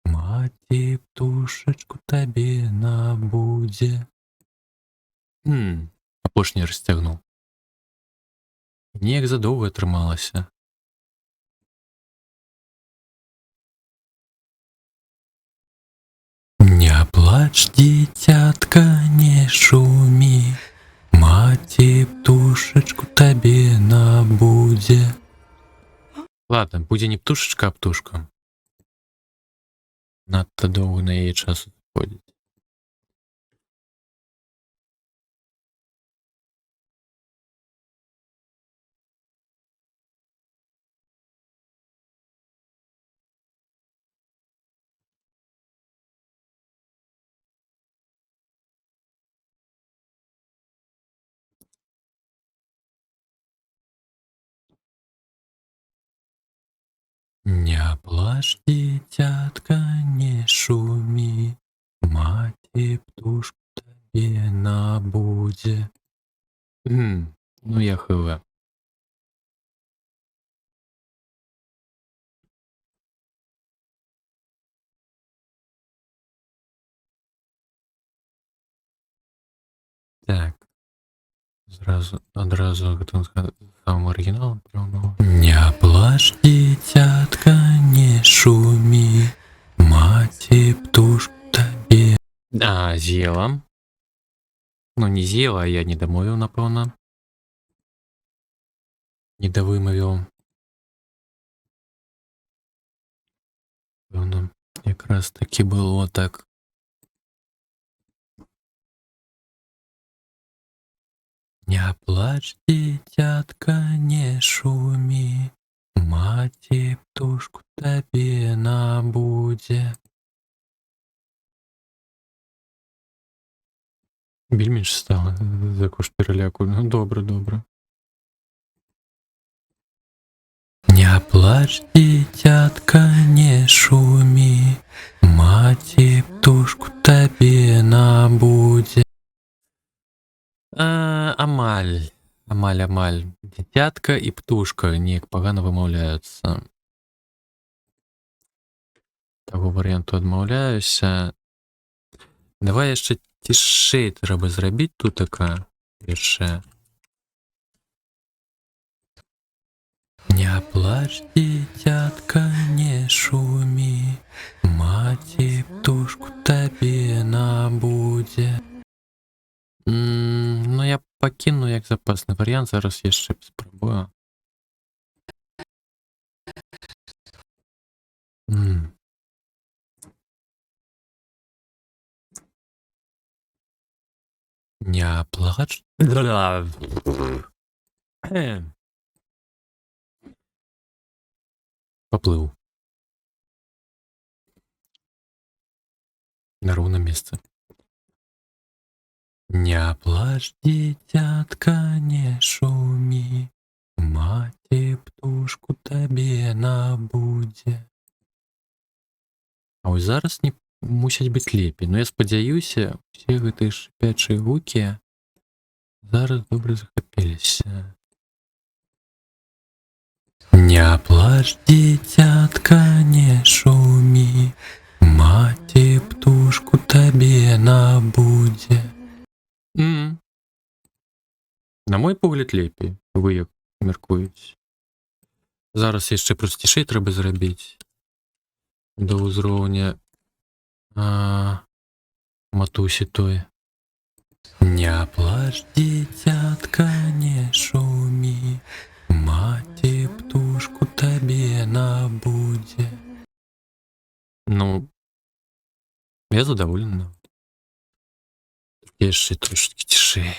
маці птушачку табе набудзе. Апошні расцягнуў. Неяк задоўга атрымалася. Не плач, дзіцятка, не шумі, маці птушачку табе набудзе. Ладно, будзе не птушачка, а птушка. Надта доўга на яе час уходзіць. Не плач, дзіцятка, не шумі, маці птушку табе набудзе. Ну я хв. Так. Адразу гэта сам арыгінал. Не плач, дзіцятка, не шумі, маці птушку табе. З'ела. Ну, не з'ела, а я не дамовіў, напэўна. Не давымавіў. Пэўна, якраз такі было так. Не плач, дзіцятка, не шумі, маці птушку табе набудзе. Більш стала за кошт пераляку. Ну, добра. Не плач, дзіцятка, не шумі, маці птушку табе набудзе. Амаль. Дзіцятка і птушка неяк пагана вымаўляюцца. Таго варыянту адмаўляюся. Давай яшчэ цішэй трэба зрабіць тутака першае. Не плач, дзіцятка, не шумі, маці птушку табе набудзе. Ну, я пакіну як запасны варыянт, зараз яшчэ спрабую. Не плач. Поплыў. На роўным месцы. Не плач, дзіцятка, не шумі, маці птушку табе набудзе. А вось зараз не мусяць быць лепей. Но я спадзяюся, усе гэтыя шыпячыя гукі зараз добра захапіліся. Не плач, дзіцятка, не шумі, маці птушку табе набудзе. На мой погляд, лепей. Вы як мяркуеце? Зараз яшчэ прасцішэй трэба зрабіць. До ўзроўня матусі той. Не плач, дзіцятка, не шумі, маці птушку табе набудзе. Ну, я задаволены. Яшчэ трошки цішэй.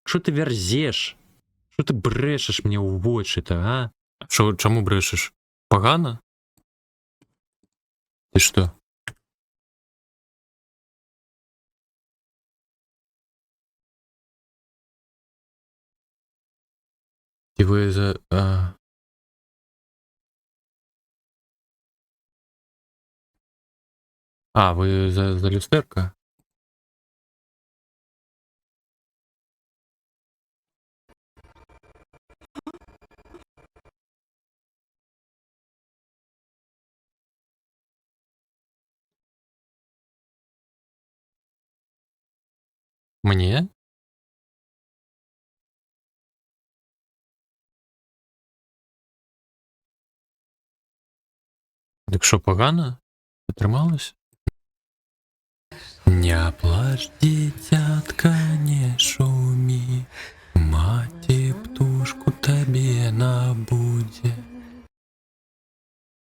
Што ты вярзеш? Што ты брэшаш мне ў вочы-то, а? Чаму брэшаш? Пагана? Ты што? Ці вы за... вы за люстэрка? Мне? Так що, погано? Потрималось? Не плачь, дитятка, не шумі, маті птушку тобі набуде.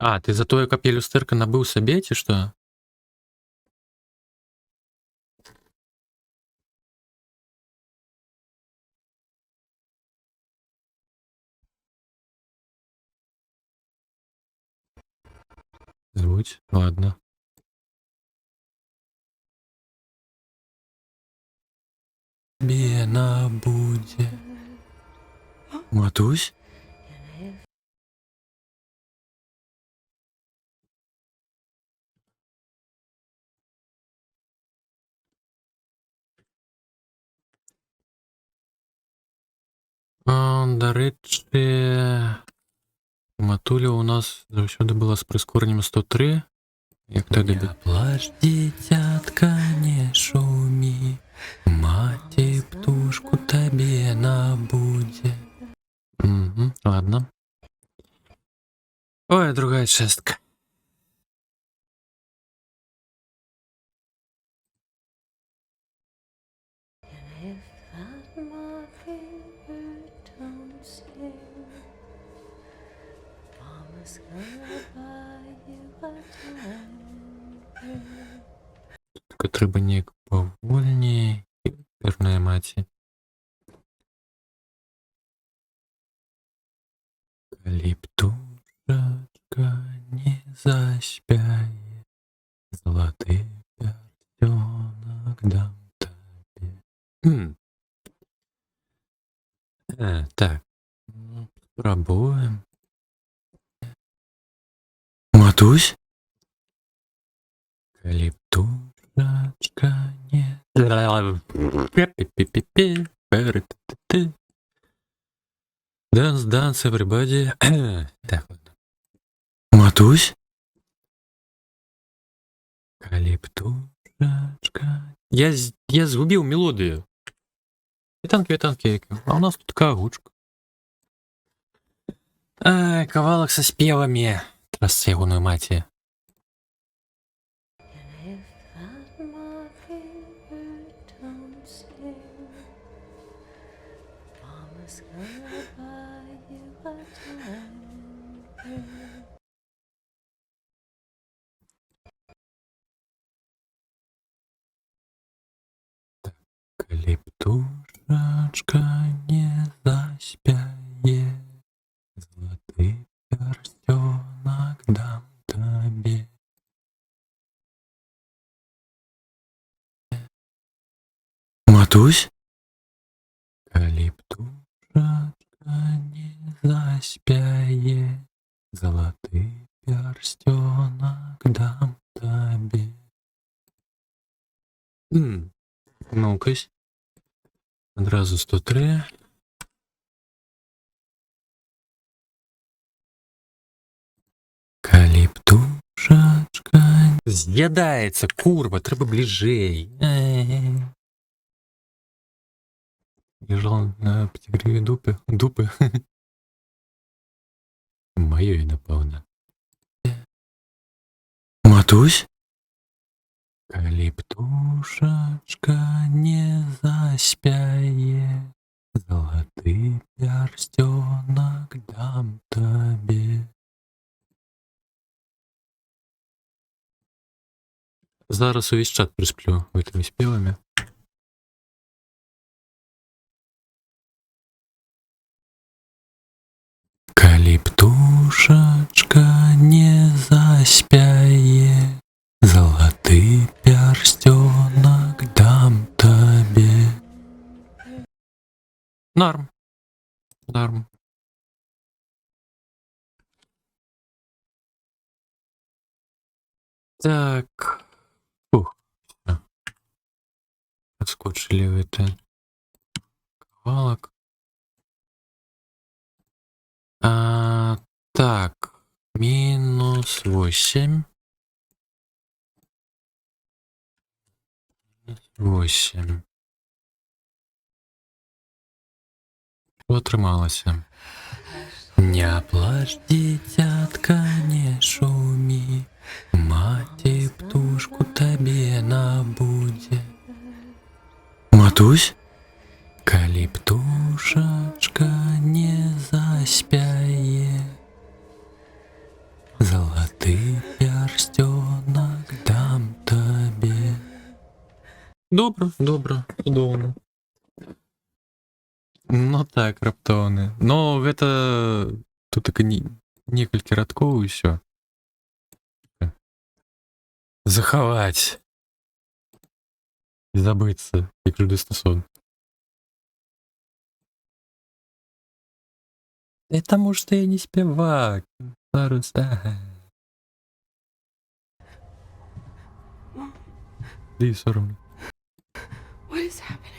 А, ты за тое, каб я люстэрка набыў сабе, ці што? Звуть, ладно. Тебе набуде. Матусь? Дарэчы, матуля у нас заўсёды была з прыскореннем 103. Як тады бы? Плач, дзіцятка, не шумі, маці птушку табе набудзе. Ладно. Ой, другая частка. Только трэба неяк павольней, верная маці. Калі птушачка не заспяе, залаты пярсцёнак дам табе. Так, спрабуем. Матусь? Калі птушачка не... Dance, dance, everybody. Так, ладно. Матусь? Калі птушачка... Я згубіў мелодыю. Квітанкі, а у нас тут кагучка. Ай, кавалак са спевамі. Трасца ягоную маці. Калі птушачка не заспяе, залаты пярсцёнак дам табе. Матусь? Калі птушачка не заспяе, залаты пярсцёнак дам табе. Ну-кась. Адразу 103. Калі птушачка... З'ядаецца, курва, трэба бліжэй. Лежал на пятигриве дупы. Маёй, напэўна. Матусь? Калі птушачка не заспяе, залаты пярсцёнак дам табе. Зараз увесь чат прысплю гэтымі спевамі. Калі птушачка не заспяе, залаты пярсцёнак дам табе. Норм. Так. Фух. Отскочили в это кавалок. Так. Минус 8. 8. Атрымалася. Не плач, дзіцятка, не шумі, маці птушку табе набудзе. Матусь? Калі птушачка не заспяе, залаты пярсцёнак дам табе. Добра, цудоўна. Ну так, раптоўны. Но гэта тут так некалькі радкоў і ўсё. Захаваць. І забыцца, як жудасны сон. Да таму што я не спявак. Зараз, ага. Ды сорамна. What is happening?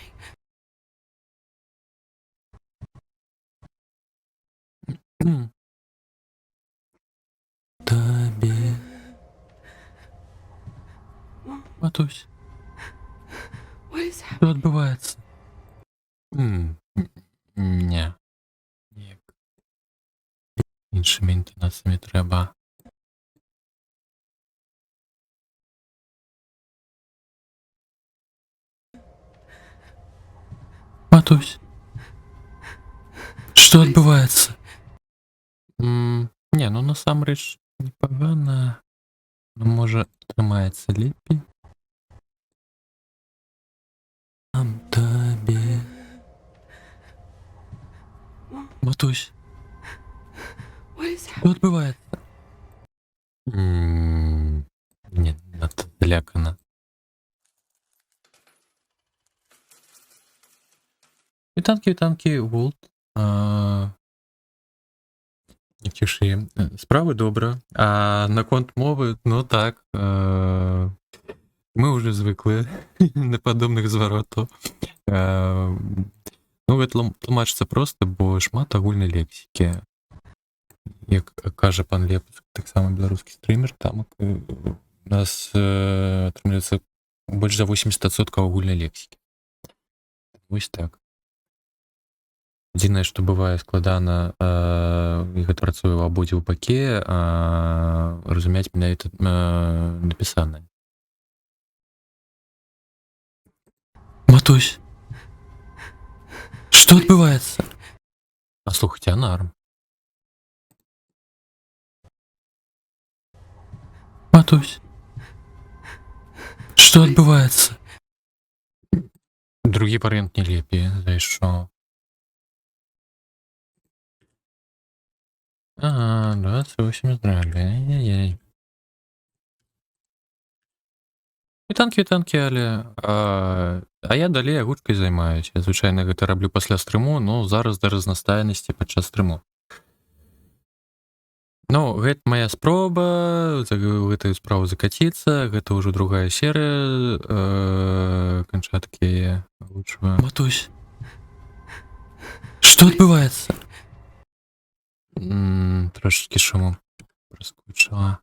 Табе. Матусь, What is happening? што адбываецца? Не. Неяк. Іншымі інтанацыямі трэба. Матусь, што адбываецца? Не, ну насамрэч непагана. Ну, можа, трымаецца лепей. Там табе. Матусь, What is што адбываецца? Не, надта злякана. Вітанкі, Волт. Не ціши. Справы добра. А наконт мовы, ну так. Мы уже звыклі на падобных зваротаў. Ну, гэта тлумачыцца проста, бо шмат агульнай лексікі. Як кажа пан Лепс, таксама беларускі стрымер, там у нас атрымліваецца больш за 80% агульнай лексікі. Вось так. Адзінае, што бывае складана, і гэта працуе ў абодвух бакі, разумець менавіта напісанае. Матусь, што адбываецца? А слухайце, а нарм. Матусь, што адбываецца? Другі варыянт не лепей зайшоў. Ага, 28 здрабі. Ай-яй-яй. Вітанкі, але... А я далей агучкай займаюся. Я, звычайна, гэта раблю пасля стрыму, но зараз да разнастайнасці падчас стрыму. Ну, гэта моя спроба, гэтую справу закаціцца, гэта ўжо другая серыя, канчаткі яе агучваю. Матусь, што адбываецца? Трошечки шуму проскучила.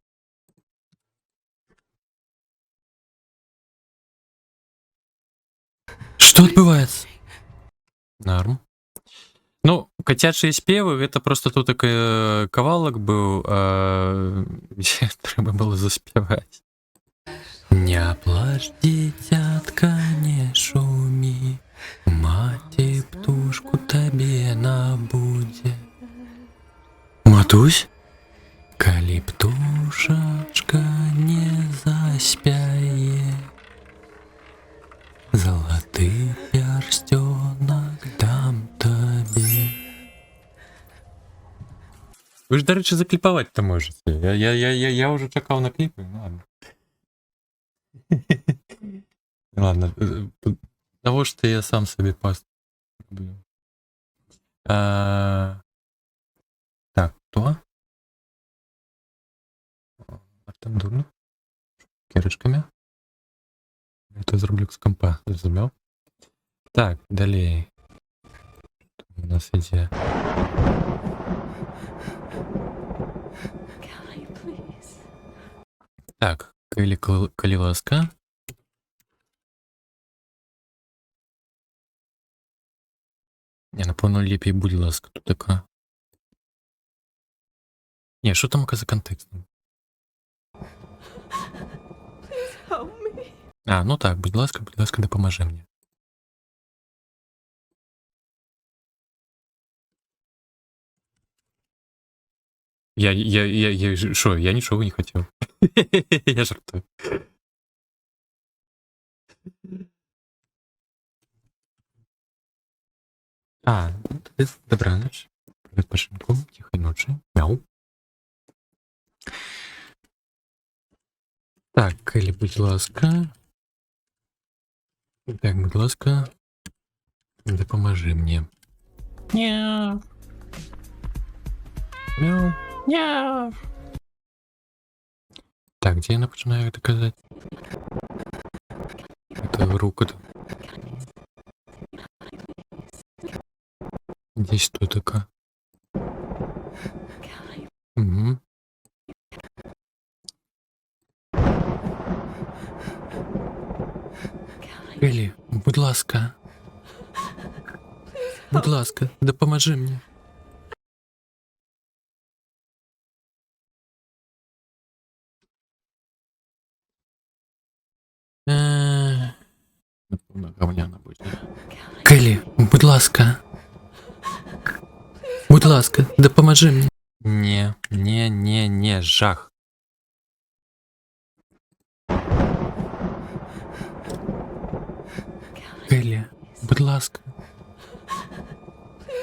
Што адбываецца? Нарм. Ну, кацячыя спевы, гэта просто тут такой кавалак быў, дзе трэба было заспяваць. Не плач, дзіцятка, не шумі, маці птушку табе набудзе. Матусь, калі птушачка не заспяе, залаты пярсцёнак дам табе. Вы ж, дарэчы, закліпаваць-то можете. Я уже чакаў на кліпы, ну ладно. Ладно, навошта я сам сабе паст роблю. Так, кто? Артем Дурнов. Кирочками. Это зроблю с компа, зрозумел? Так, далее. У нас идея. Kelly, please. Так, калі ласка. Не, напевно, лепей, будь ласка, тут така. Не, що там за контекстом? Help me. А, ну так, будь ласка, допоможи мені. Що, я нічого не хотів. Я жартую. А, ну, тоді добраніч. Відпочинку, тихої ночі. Мяу. Так, Келі, будь ласка. Так, будь ласка. Допоможи мені. Мяу. Мяу. Мяу. Так, где я починаю это казать? Это руку. Здесь что такое? Угу. Келі, будь ласка. Будь ласка, допоможи мені. Напевно, говняна буде. Келі, будь ласка. Будь ласка, допоможи мені. Не, жах. Келі, будь ласка.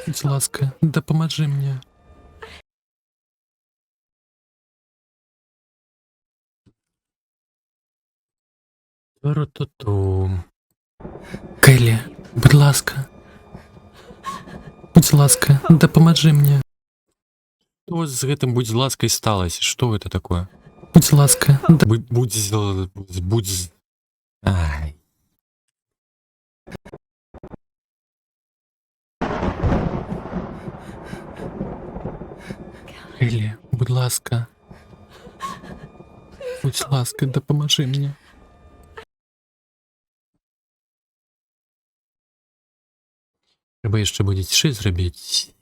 Будь ласка, допоможи мені. Ру-ту-ту. Келі, будь ласка. Будь ласка, допоможи мені. Що з гэтым будь ласкай сталося? Що это такое? Будь ласка, будь. Ай. Келі, будь ласка. Будь ласка, допоможи мені. Треба яшчэ будзе цішэй зрабіць.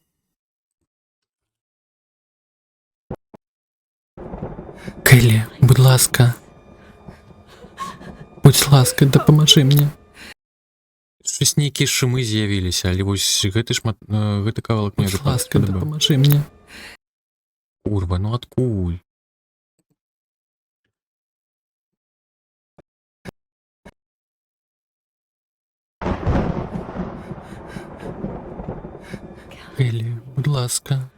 Келі, будь ласка. Будь ласка, допоможи мені. Щось нейкія шумы з'явіліся, але вось гэты кавалак мне Будь ласка, допоможи мені. Курва, ну адкуль? Келі, будь ласка.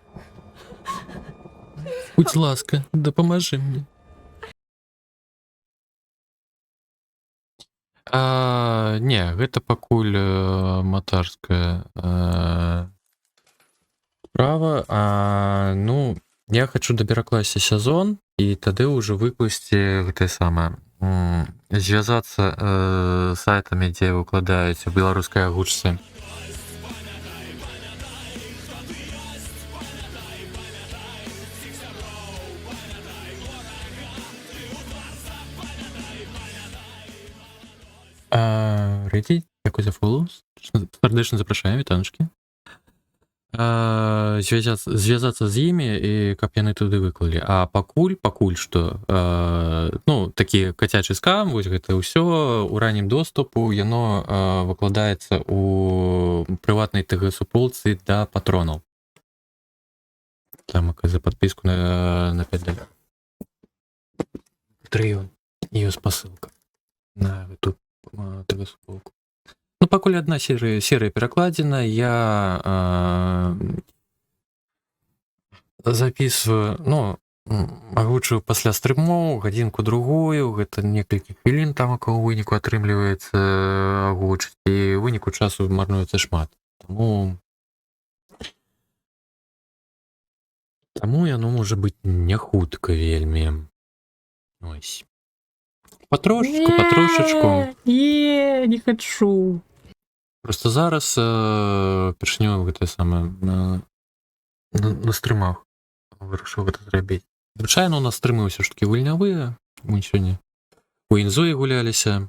Будь ласка, допоможи мені. Не, гэта пакуль матарская справа. Ну, я хочу даберакласці сезон, і тады ўжо выкласці гэтае самае. Звязацца сайтамі, дзе выкладаюць у беларускай агучцы. Рэдзі, дзякуй за фоллоу. Сардэчна запрашаем, вітаночкі. Звязацца з імі, і каб яны туды выклалі. А пакуль што, ну, такі кацячы скам, вось гэта ўсё у раннім доступу, яно выкладаецца у прыватнай ТГ-суполцы да патронаў. Там за подписку на 5 долларов. Patreon. Ее спасылка на эту ТГ-суполку. Ну, пакуль одна серыя перакладзена, я записываю, ну, агучу пасля стрымоў гадзінку-другую, гэта некалькі хвілін там у выніку атрымліваецца агучыць, і выніку часу марнуецца шмат. Таму яно можа быць не хутка вельмі. Ось. Патрошачку. Не хочу. Просто зараз пачнём гэтае самае на стрымах вырашыў гэта зрабіць. Звычайна у нас стрымы ўсё ж такі гульнявыя. Мы сёння у Інзоі гуляліся.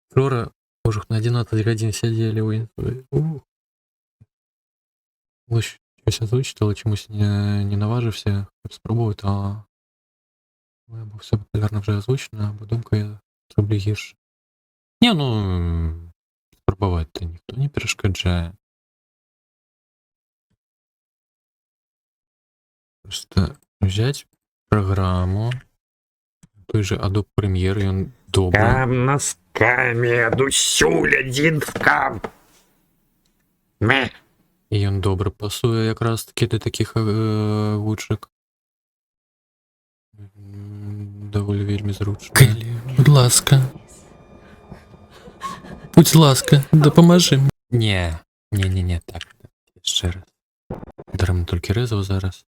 Вчора Боже, на 11 годин сидели у інфи. Щось озвучити, але чомусь не наважився спробувати, або все популярно вже озвучено, або думка я зроблю гірше. Ні, ну, спробувати ніхто не перешкоджає. Просто взять программу, той же Adobe Premiere, и он добрый. Там носками дусюль один в кам. Ме. І він добре пасує якраз таки до таких гудшик. Доволі вельми зручно. Келі, будь ласка. Будь ласка, допоможи мені. Ні, так. Ще раз. Даремо тільки резав зараз.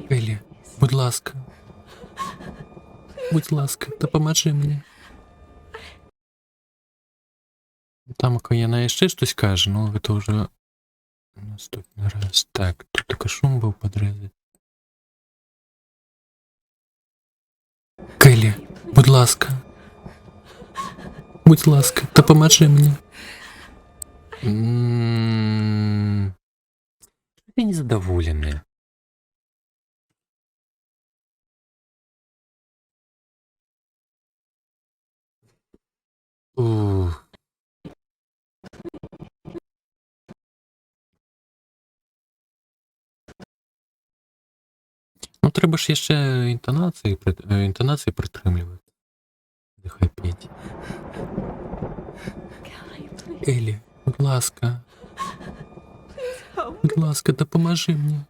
Келі, будь ласка. Будь ласка, допоможи мені. Там я ще щось каже, ну це вже наступний раз. Так, тут тільки шум був подрезати. Келі, будь ласка. Будь ласка, допоможи мені. Я незадоволений. Ух. Ну, треба ж ще інтонації притримлювати. Нехай п'ять. Келі, будь ласка. Будь ласка, допоможи мені.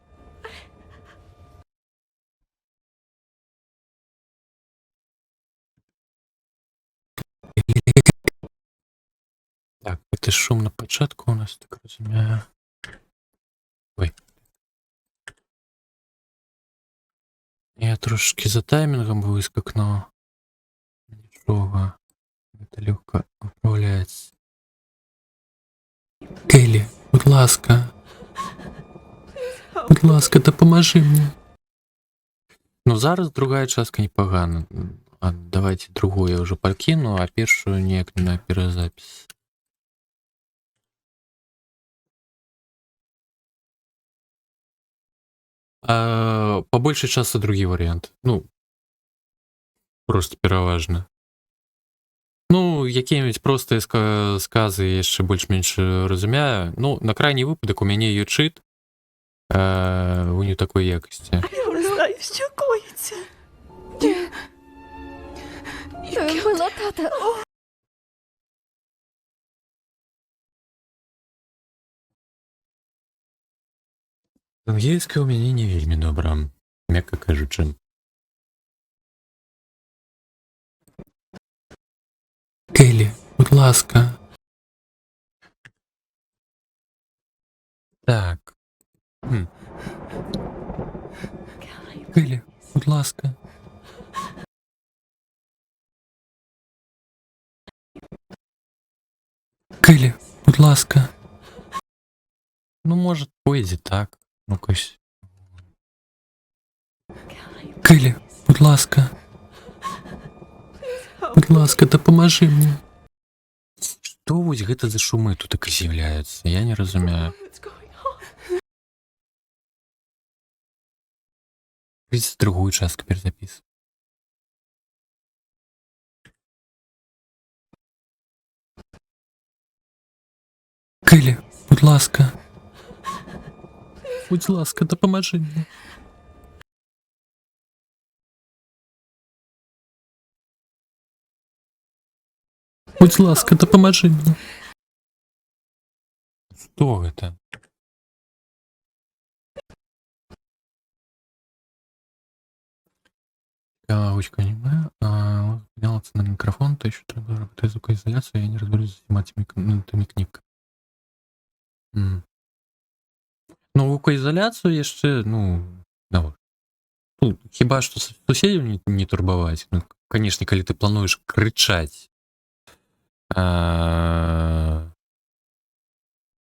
Так, це шум на початку у нас, так розумію. Ой. Я трошки за таймінгом вискакнув. Нічого. Це легко управляється. Келі, будь ласка. Будь ласка, допоможи мені. Ну, зараз другая частка непогана. А давайте другую я уже покину, а першую ніяк не на перезапись. По большей часто другий варіант. Ну, просто переважно. Ну, які-небудь прості скази я ще більш-менш розумію. Ну, на крайній випадок у мене є чит. У нього такої якості. Я не знаю, що коїться. Це була тата. Англійська у мене не вельми добра, м'яко кажучи. Келі, будь ласка. Так. Келі, будь ласка. Келі, будь ласка. Ну, може, поїзді так. Ну, якось. Келі, будь ласка. Будь ласка, допоможи мені. Що ось гэта за шумы тут так з'являються? Я не розумію. Придется другую частку перезаписывать. Келі, будь ласка. Будь ласка, допоможи мені. Будь ласка, допоможи мені. Что это? Ручка аниме. Поднялся на микрофон, то еще треба работать звукоизоляцию, я не разберусь с этими книгами. Ну, звукоизоляцию я ще, ну, хіба що сусідів не турбувати. Ну, конечно, коли ти плануєш кричать,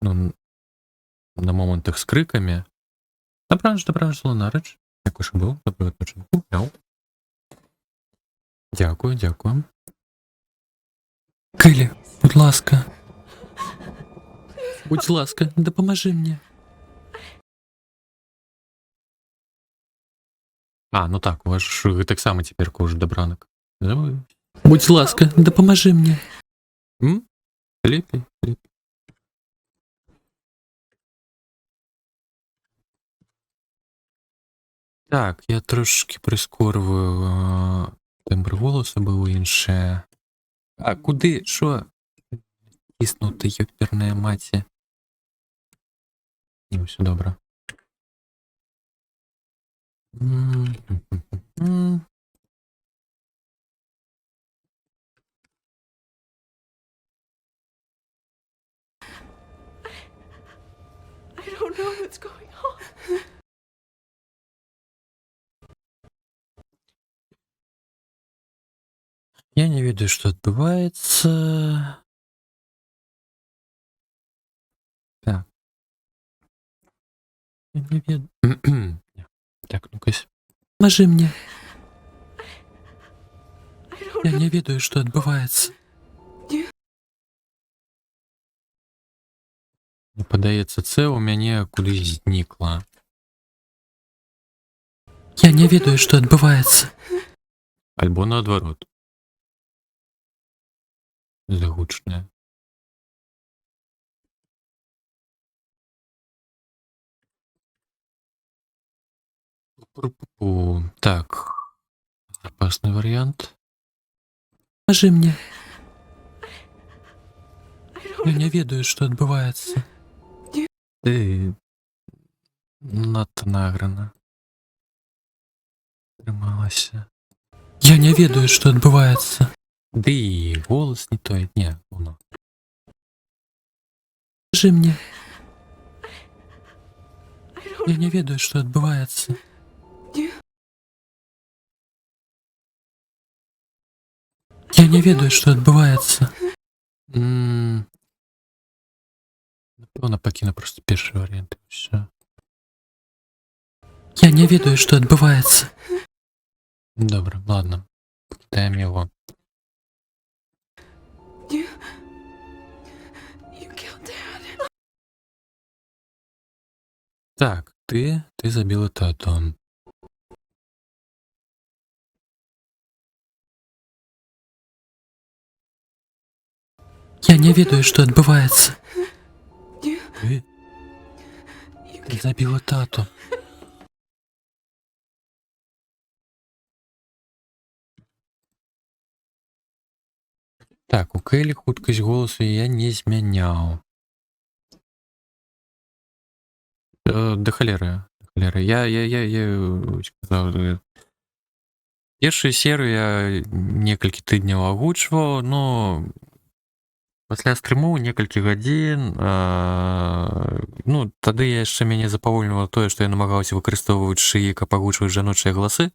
ну, на моментах з криками. Добраніч, Лунарич. Як уж був, доброго відпочинку. Мяу. Дякую, дякую. Келі, будь ласка. Будь ласка, допоможи мені. А, ну так, у вас ж таксама цяперка ўжо дабранак. Забыў. Будь ласка, допоможи мені. Лепей, лепей. Так, я трошки прискорваю тембр голоса, бо інше. А куди? Що? Тиснути, ёперная маці. Ну, все добре. I don't know what's going on. Я не ведаю, што адбываецца. Так. Я не ведаю. Так, ну-ка. Допоможи мені. I don't Я know. не ведаю, що відбувається. Мне падаецца, це у мяне кудись знікла. Я не ведаю, що відбувається. Альбо наадварот. Загучная. Пу-пу-пу. Так. Опасный вариант. Допоможи мені. I don't Я не ведаю, що відбувається. Ты надто награна. Трималася. Я не ведаю, що відбувається. Да и голос не той. Не, воно. Допоможи мені. I don't Я не ведаю, що відбувається. Я не ведаю, що відбувається. Напевно, покину просто перший варіант. І все. Я не ведаю, що відбувається. Добре, ладно. Покидаємо його. You killed Dad. Так, ти забила тату. Я не ведаю, що відбувається. Ти забила тату. Так, у Келі хуткасць голосу я не змяняў. Да холеры. Я сказаў, першую серыю я некалькі тыдняў агучваў, но пасля стрымоў некалькі гадзін, ну, тады я яшчэ мяне запавольнівала тое, што я намагаўся выкарыстоўваць шыі, каб агучваць жаночыя галасы.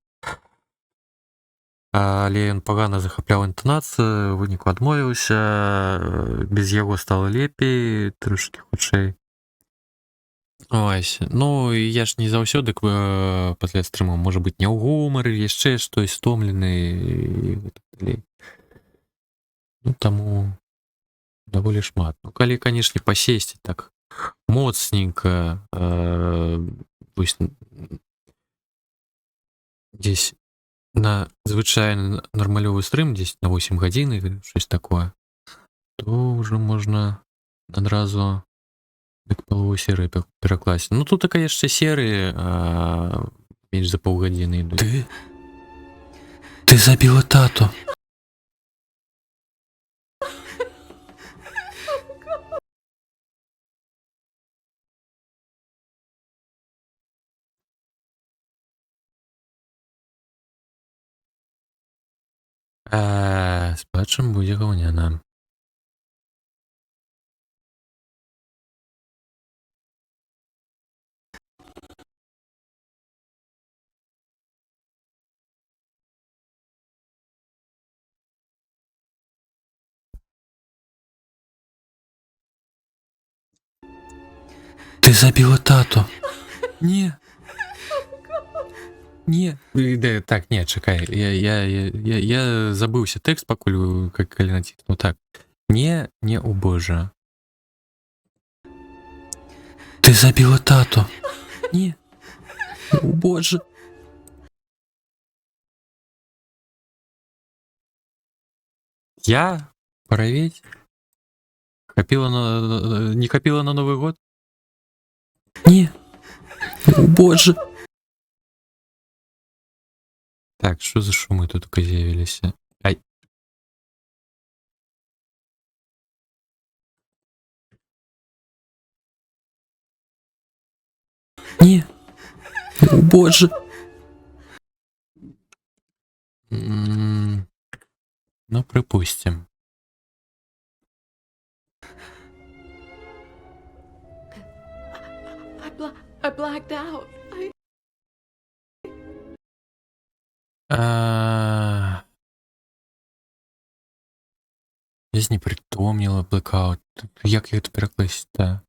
Але ён пагана захапляў інтанацыю, у выніку адмовіўся, без яго стала лепей, трошкі хутчэй. Ось. Ну, я ж не заўсёды пасля стрымаў, можа быць, не ў гумары, яшчэ штось стомлены і гэтак далей. Ну, таму даволі шмат. Ну, калі, канешне, пасесці так моцненька, вось, дзесь на звычайны нармалёвы стрым, дзесь на 8 гадзін, щось такое, то ўжо можна адразу дык палову серыі перакласці. Ну, тут такая яшчэ серыі менш за паўгадзіны ідуць. Ти забила тату. З плачам будзе гаўняна. Ти забила тату. Ні. Так, не, чекай. Я забыўся тэкст, пакуль калі націснуў. Так. Не, о боже. Ты забила тату. Не. О боже. Я? Параветь? Не хапіла на Новый год? Не. О боже. Так, что за шумы тут только з'явіліся? Ай. Не. О боже. Ну, припустим. I blacked out. Я знепритомніла блекаут. Як його перекласти?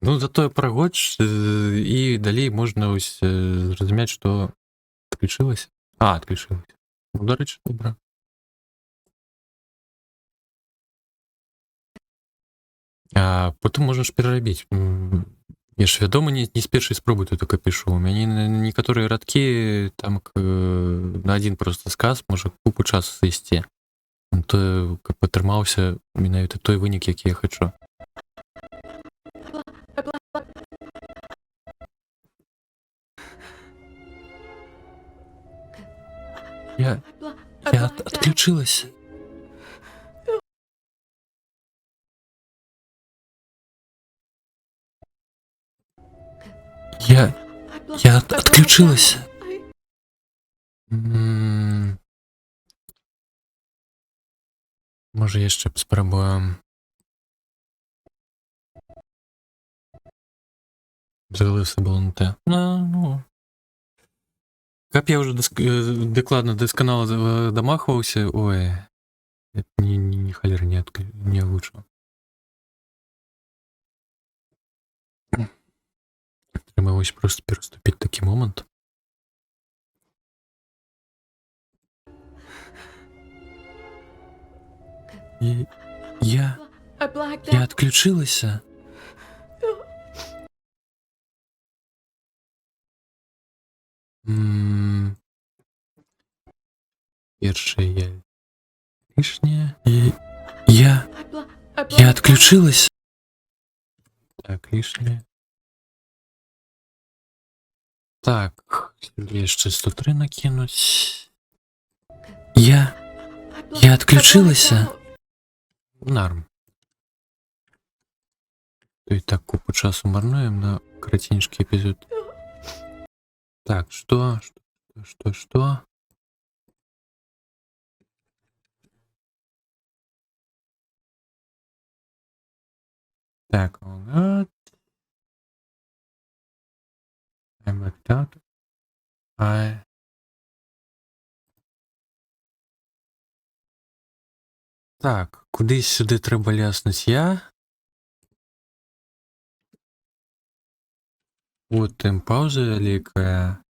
Ну, зато прогодж, і далей можна ось зрозуміти, що відключилося. Відключилося. Ну, до речі, добре. Потім можна ж переробити. Я ж вядома не з першай спробы тут только пишу. У мяне некаторыя радкі там на один просто сказ можа купу часу зайсці. То каб атрымаўся менавіта той вынік, які я хочу. Я Отключилась. Я отключилась. Може яшчэ спрабуем. Залился был на Т. Ну. Каб я уже докладно досконало домахваўся, ой, это ни холера не лучше. Трэба вось просто пераступіць такі момант. И я отключилась. Першае я лишнее. И я отключилась. Так, лишнее. Так, яшчэ 103 накинуть. Я отключилась. Норм. То и так купу часу марнуем на коротенький эпизод. Так, что? Так, вот. I'm like that. Так, кудись сюди треба ляснуть я. Потім пауза велика.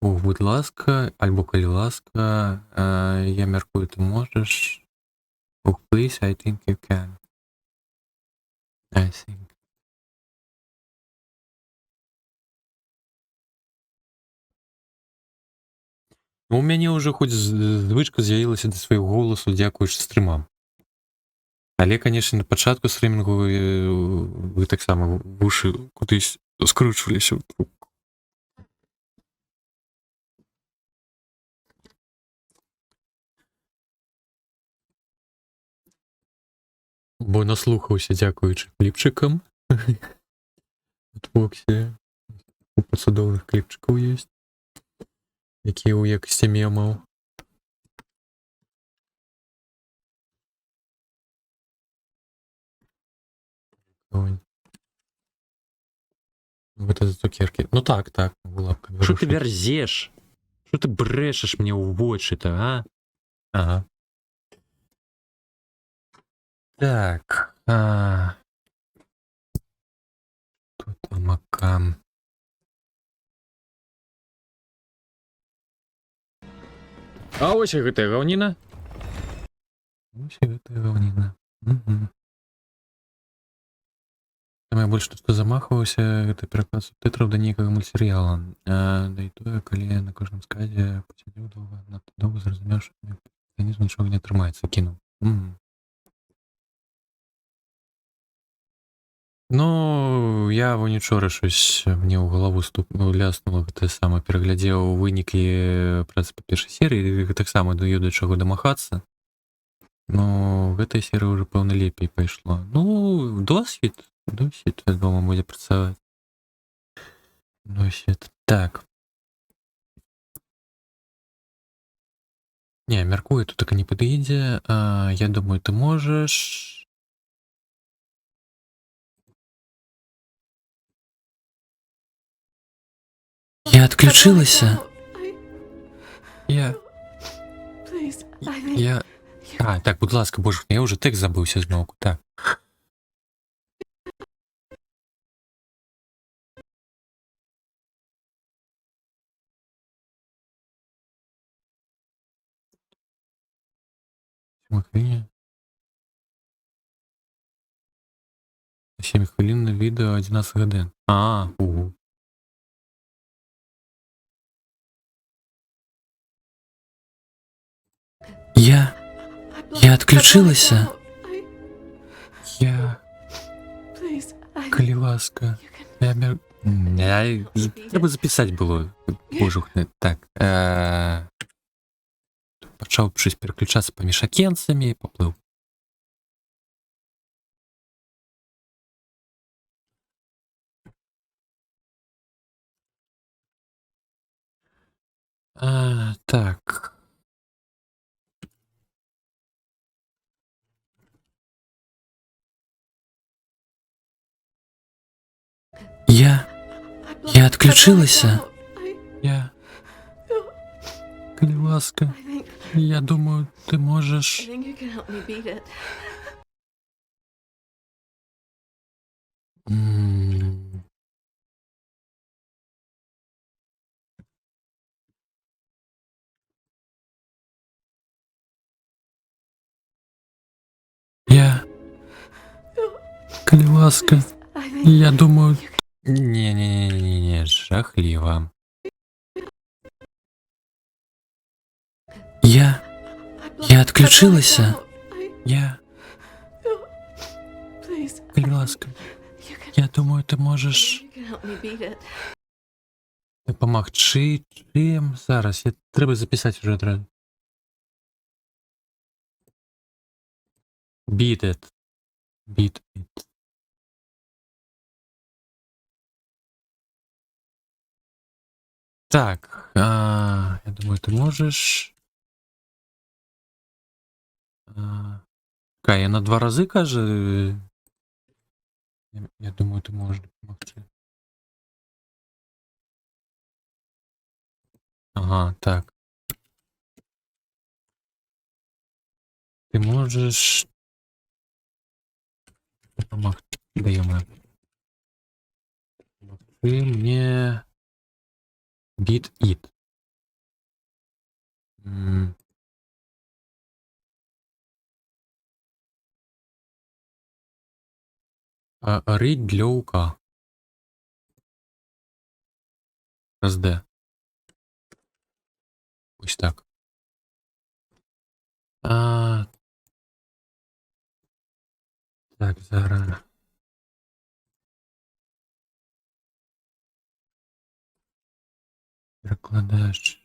О, будь ласка, або коли ласка, я міркую, ти можеш. Oh, please, I think you can. I think. У мяне ўжо хоць звычка з'явілася да свайго голасу, дзякуючы стрымам. Але, канешне, на пачатку стрымінгу вы таксама вушы кудысь скручваліся. Бо наслухаўся, дзякуючы кліпчыкам. От Воксі. Купа цудоўных кліпчыкаў ёсць. Якія ў якасці мемаў. Ой. Вот это цукерки. Ну так, лапками. Что ты верзешь? Что ты брешешь мне в вочы-то, а? Ага. Так. Тут Макам. А ось і гэта раўніна. Ось і гэта раўніна. Угу. Там я больш тут замахваўся, гэта пераклад субтытраў да нейкага мультсерыяла. Да і тое, калі я на кожным сказе пасядзеў доўга, надта доўга зразумеў, што механізм нічога не атрымаецца, кінуў. Ну, я вон учора щось мне ў галаву ляснула гэта сама, пераглядзеў вынікі працы па першай серыі, гэтаксама даю да чаго дамагацца. Ну, гэтая серыя ўжо, пэўна, лепей пайшла. Ну, досвід, вядома, будзе працаваць. Досвід. Так. Не, мяркую, тут так і не падыдзе. Я думаю, ты можаш... Я отключилася. Я... так, будь ласка, боже, я вже текст забывся знову. Так. Хвилин. 7 хвилин на відео 11 годин. Угу. Я отключилася. Коли ласка. Треба записати було. Боже, так. Почав щось переключатися поміж окенцями і поплив. Так. Я отключилася. Коли ласка. Я думаю, ти можеш... Коли ласка. Я думаю... Не, жахливо. Я отключилася. Коли ласка. Я думаю, ти можеш... Допомогти чим? Зараз, треба записати вже одразу. Beat it. Так, я думаю, ты можешь... Я на 2 рази, каже... Я думаю, ты можешь допомогти. Ага, так. Ты можешь... Помогти. Даем. Ты мне... Beat it. Рить для ука. СД. Ось так. Так, зараз. Перекладаєш.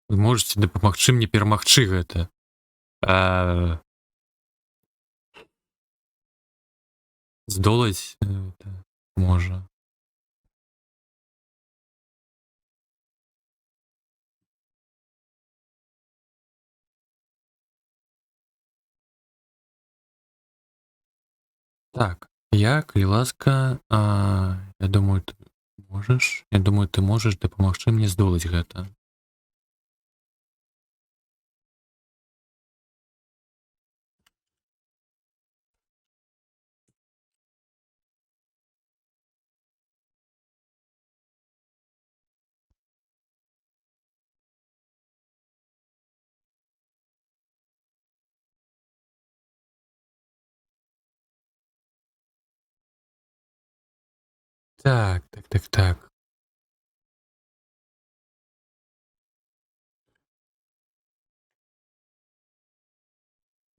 Вы можете дапамагчы мне перамагчы гэта. Здолаць можа. Так, я, калі ласка, я думаю, ты можаш. Я думаю, ты можаш дапамагчы мне здолаць гэта. Так.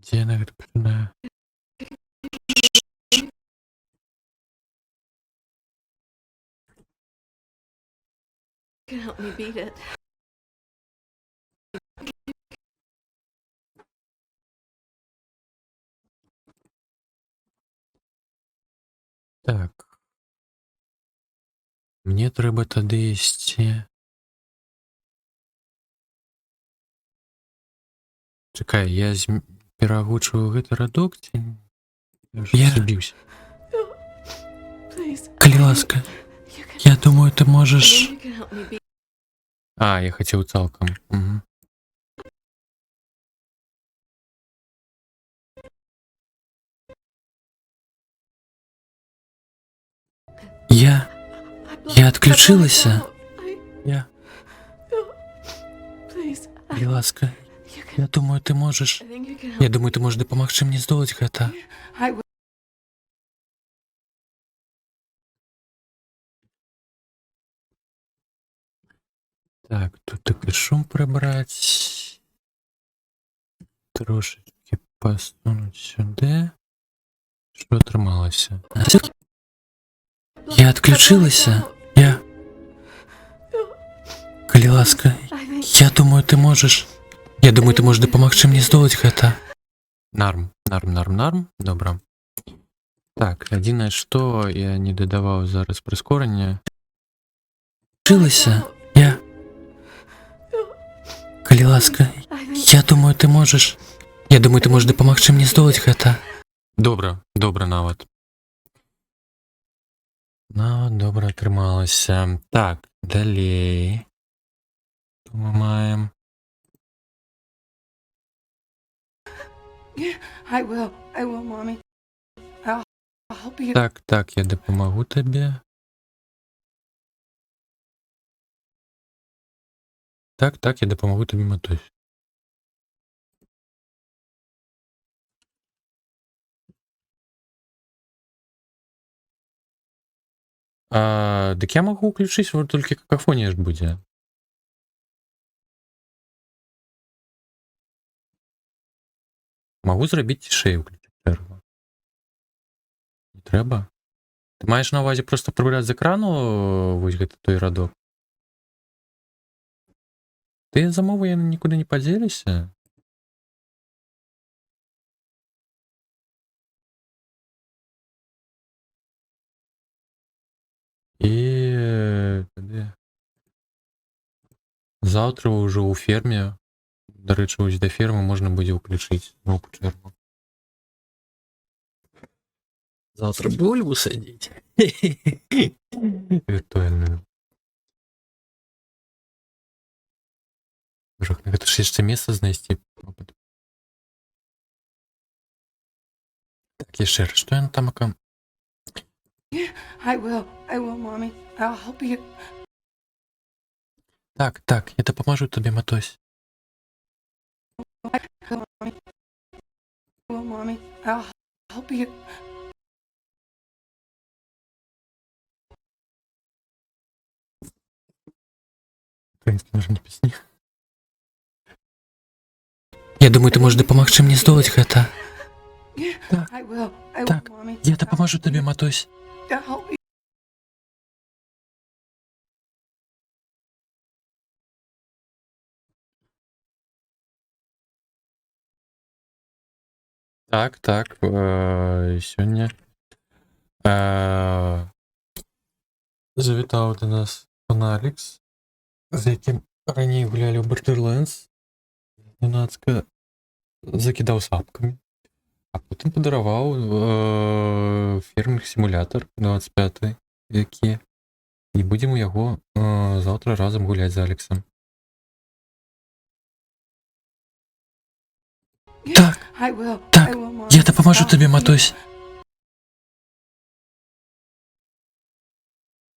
Дзе яна гэта пачынае? Can help me beat it. Так. Мне трэба тады ісці. Чакай, я перагучваю гэты радок ці... Я- забіўся. Please. Калі ласка, You can, я думаю, ты I know можаш... you can help me beat А, я хацеў цалкам. Угу. Я... I Я отключилася. Я... Please. Калі ласка, You can, я думаю, ты можаш... I think you can Я help. думаю, ты можаш дапамагчы мне здолаць гэта. I will. Так, тут такі шум прибраць. Трошечки пасунуць сюди. Що атрымалася? Я отключилася. Я... Калі ласка, I think я думаю, ты можаш... Я думаю, ты можаш дапамагчы мне здолаць гэта. Нарм. Добра. Так, адзінае, што я не дадаваў зараз прыскорання. Отключилася. Я... Калі ласка, I think я думаю, ты можаш... Я думаю, ты можаш дапамагчы мне здолаць гэта. Добра нават. Нават добра атрымалася. Так, далей. Што мы маем? I will, mommy. I'll help you. Так, я дапамагу табе. Так, я дапамагу табе, матусь. Дык я магу ўключыць, вот толькі какафонія ж будзе. Магу зрабіць цішэй уключыць чергу. Не трэба? Ты маеш на ўвазе проста прыбіраць з экрану вось гэты той радок? Тыя замовы яны нікуды не падзеліся? І тады заўтра ўжо ў ферме, дарэчы, вось да фермы можна будзе ўключыць новую чергу. Заўтра бульбу садзіць. Віртуальную. Жах, гэта ж яшчэ месца знайсці. Так, яшчэ раз, што яна там акам? I will, mommy. I'll help you. Так, я дапамажу табе, матусь. Mommy. I'll help you. Украінські нажні пісні. Я думаю, ты можаш дапамагчы мне здолаць гэта. I will, Так, mommy. я дапамажу табе, матусь. I'll help you. Так, сёння завітаў да нас пан Алекс, з якім раней гулялі ў Borderlands. Ненацка закідаў сапкамі, а потым падараваў фермер сімулятор 25, які І будемо яго завтра разом гуляць з Алексом. Так, I will. так, I will, Mommy. я допоможу I'll тобі, help you. матусь.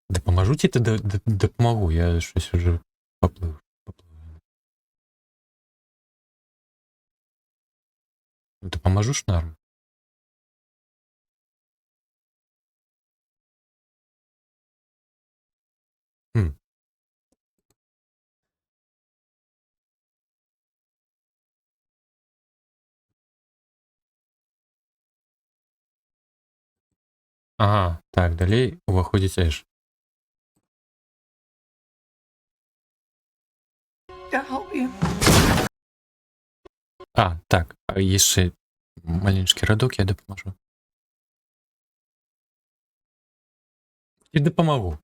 Допоможу ці, допомогу, я щось уже поплив. Допоможу ж норм. Хм. Ага, так, далей уваходзіць Эш. To help you. А, так, а яшчэ маленькі радок я дапаможу. І дапамагу.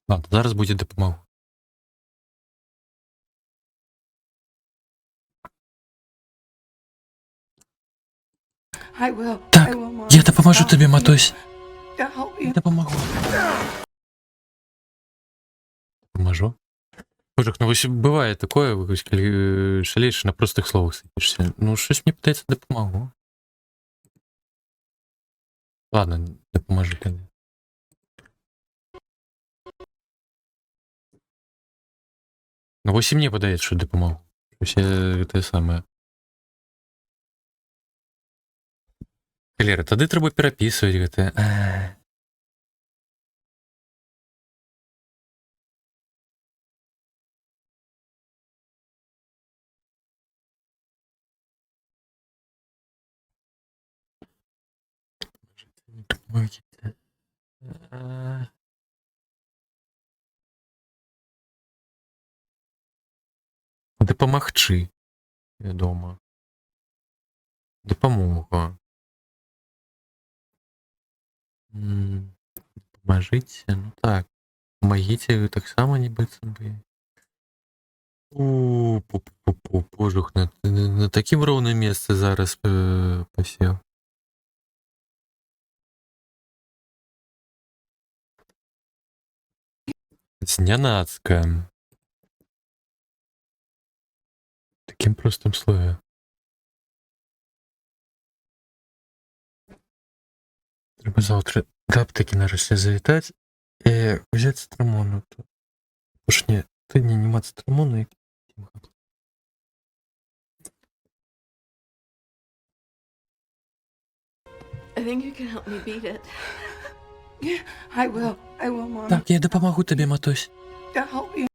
Ладно, зараз будзе дапамагу. I will. Так, I will, Mommy. я допоможу I'll тобі, help you. матусь. To help you. Допомогу. Допоможу. Боже, ну ось буває таке, ось, коли шалієш на простих словах сидишся. Ну, щось мені питається допомогу. Ладно, допоможу тобі. Ну, ось і мені подається, що допомогу. Ось я те саме. Лера, тады трэба перапісваць гэта. Дапамагчы, вядома. Дапамога. Дапамажыце, ну так. Памагіце вы таксама не быццам бы. Пожух, на такім роўным месцы зараз пасеў. Знянацка. Такім простым слове. Трэба заўтра да аптэкі нарэшце завітаць і ўзяць цытрамону. Уж не, ты не нема цытрамону. I think you can help me beat it. Yeah, I will. I will, Mommy. Так, я допомогу тобі, матусь. To help you.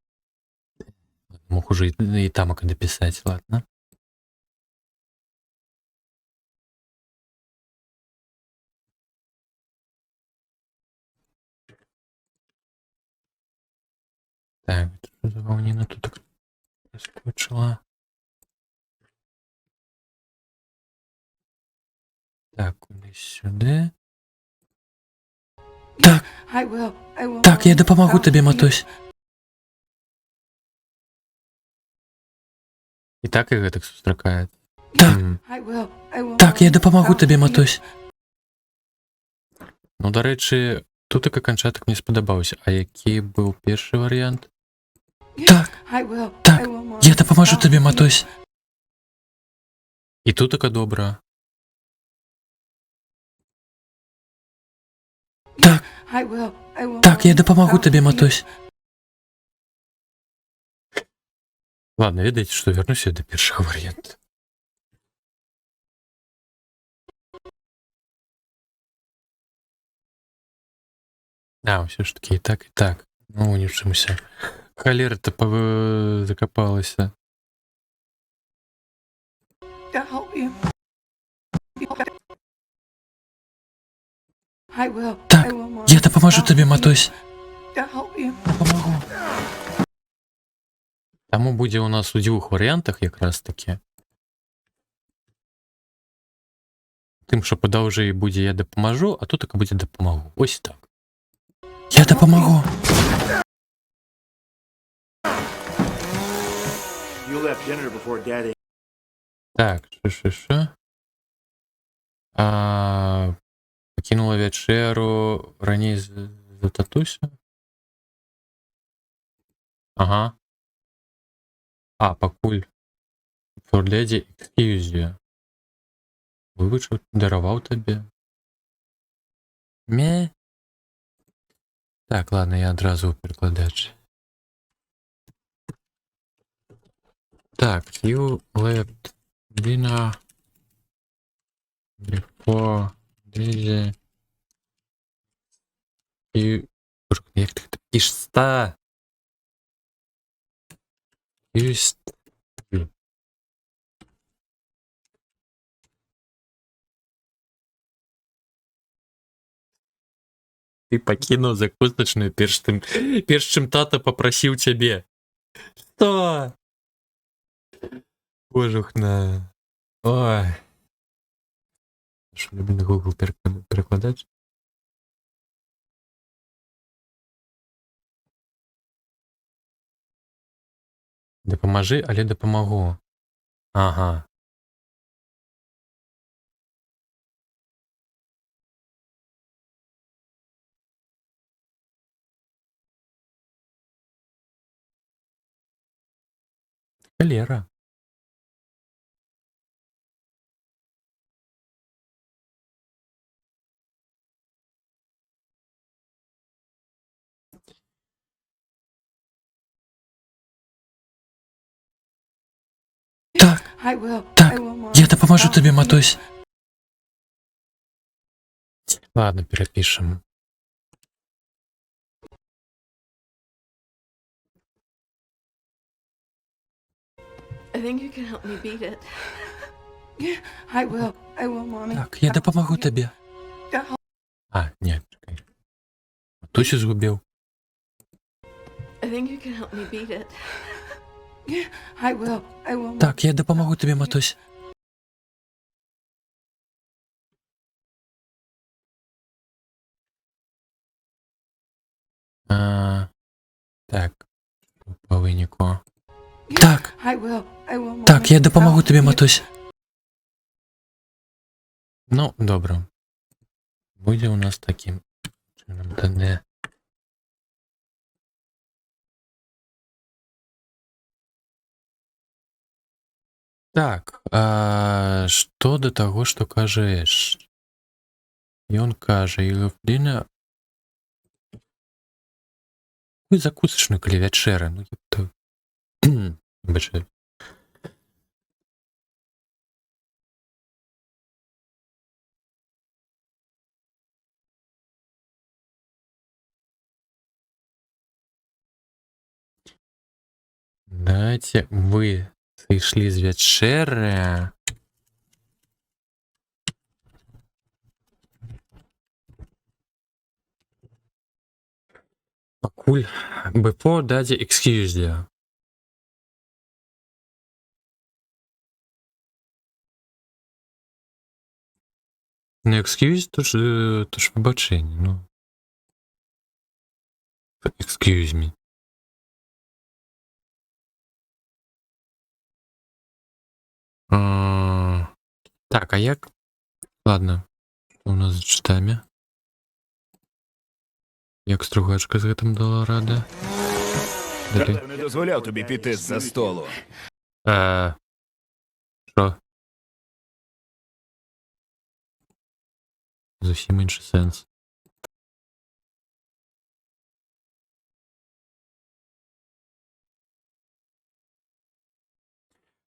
Мог уже і тамака допісаць, ладно. Так, что за волнина тут так проскочила? Так, куди сюди. Так, I will. I will. так, я Mommy. допомогу I'll тобі, help you. матусь. І так і гэтак сустракаецца. Так, I will. I will. так, я Mommy. допомогу I'll тобі, help you. матусь. Ну, до речі, тут як канчаток не сподобався. А який був перший варіант? Так, I will. так, I will, Mommy. я допоможу I'll тобі, help you. матусь. І тут така добра. Так, I will. I will. так, я Mommy. допомогу I'll тобі, help you. матусь. Ладно, ведаеце, што вернуся до першого варіанту. А, все ж таки і так, і так. Ну, ні в чомуся. Холера-то закопалася. To help you. I will. Так, I will, Mommy. я допоможу I'll тобі, help you. матусь. To help you. Допомогу. Тому буде у нас у двох варіантах якраз таки. Тим, що подовжує буде я допоможу, а тут таки буде допомогу. Ось так. Я допомогу. You left dinner before Daddy. Так, що? Пакінула вячэру раней за татуся? Ага. А, пакуль. For lady, excuse you. Выбачыў, дараваў табе. Ме? Так, ладно, я адразу ў перакладач. Так, you left dinner before lady. You... Як ти пишешься? Used. Ты пакінуў закусачную перш чым тата папрасіў цябе. Што? Божухна. Ой. Наш улюблены Google перакладач. Дапамажы, але дапамагу. Ага. Лера. Так, I will. Так, I will, Mommy. я дапаможу I'll табе, help you. матусь. Ладно, перапішам. I think you can help me beat it. I will. I will, Mommy. Так, я дапамагу табе. А, ні, чекай. Матусю згубіў. I think you can help me beat it. I will. I will. Так, я дапамагу табе, матусь. Так, по выніку. Так, I will. I will, Mommy. так, я дапамагу I'll табе, help you. матусь. Ну, добра. Будзе у нас такім чынам тады. Так, што да таго, што кажаш? Ён кажа, Ілюфліна... Вы закусачную, калі вячэра, ну ёпта. Бачай. Дайте, вы сышлі з вячэры. Пакуль before daddy excuse you. Ну, excuse, то ж вибачення, ну. Excuse me. Так, а як? Ладно, што ў нас з чытамі? Як стругачка з гэтым дала рада? Тато не дозволяв тобі піти з-за столу. Що? Зовсім інший сенс.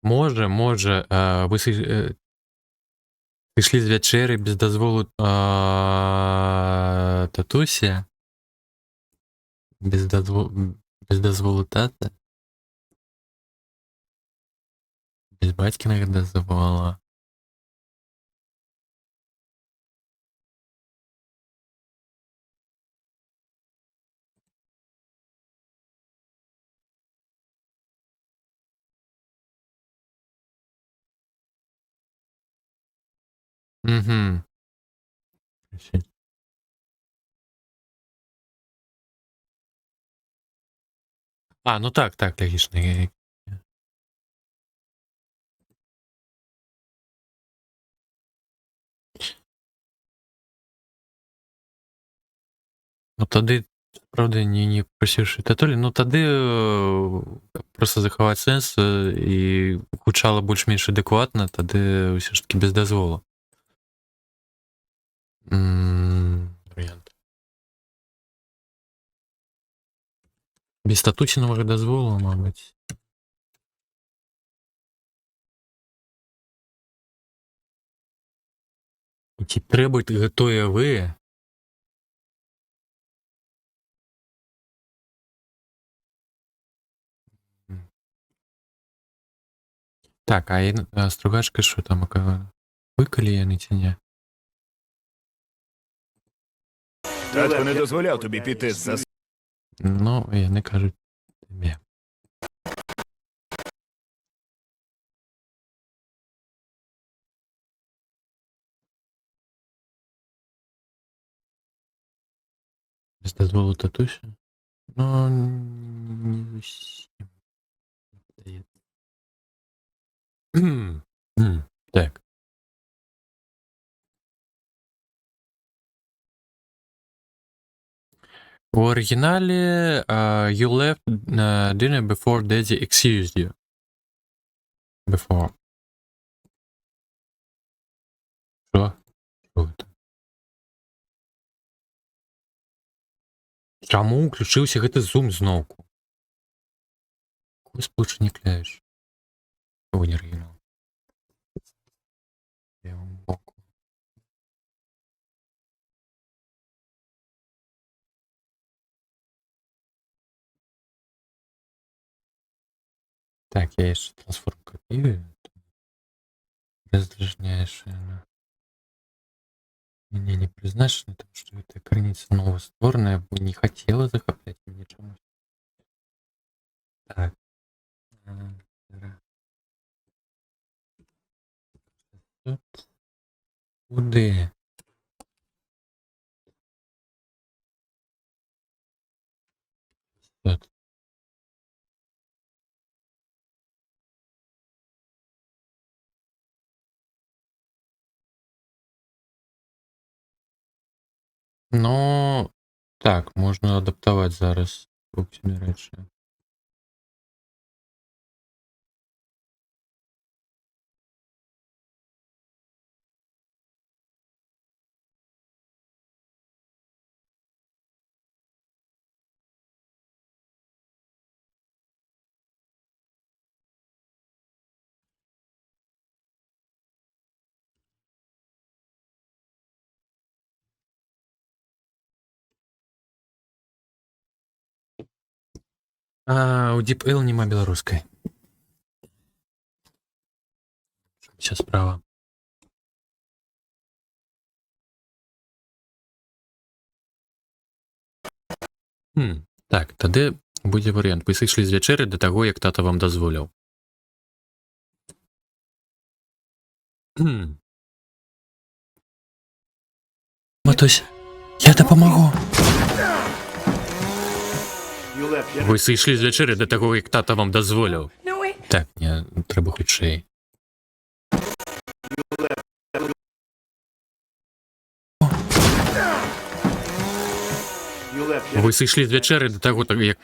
Може, ви прийшли з вечері без дозволу татусі? Без дозволу тата? Без батькиного дозволу? Угу. А, ну так, логічно. Ну тады правда не прасіўшы татулі, ну тады проста захаваць сэнс і гучала больш-менш адэкватна, тады ўсё ж таки без дазволу. Варыянт. Без статуцінавага дазволу, мабыць. Ці трэба гэтое вы? Так, а стругачка що там, викалі яны ці не? Татко не дозволяв тобі піти за Ну, яны кажуть тобі. Без дозволу татуся? Ну, не зусім. Здається. Так. У оригінале you left dinner before daddy excused you. Before. Що? Що це? Чаму ўключыўся гэты зум зноўку? Какое сполучэнне кляеш? О, не оригінал. Левым боку. Так, я еще трансформ копирую. Раздражняющая. Мне не призначено, потому что эта граница новостворенная не хотела захоплять меня чему. Так. Куди? Тут. Ну, так, можна адаптаваць зараз функцію речі. У DeepL нема беларускай. Сейчас справа. Так, тады будзе варыянт. Вы сышлі з вячэры да таго, як тата вам дазволіў. Матусь, я дапамагу. Вы сышлі з вячэры да таго, як тата вам дазволіў. No, wait. Так, не, трэба хутчэй. Вы сышлі з вячэры да таго, як...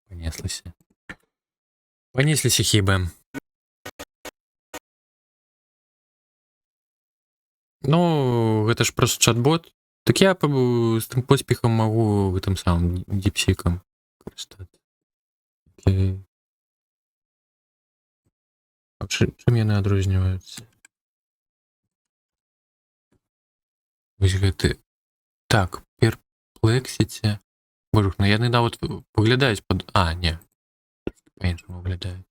Панеслася. Панесліся хібы. Ну, гэта ж просто чат-бот. Так я з тым поспехам магу гэтым самым діпсікам карыстацца. Окей. А чым яны адрозніваюцца? Вось гэты... Так, перплексіце. Божух, ну яны нават выглядаюць пад... А, не. Па-іншаму выглядаюць.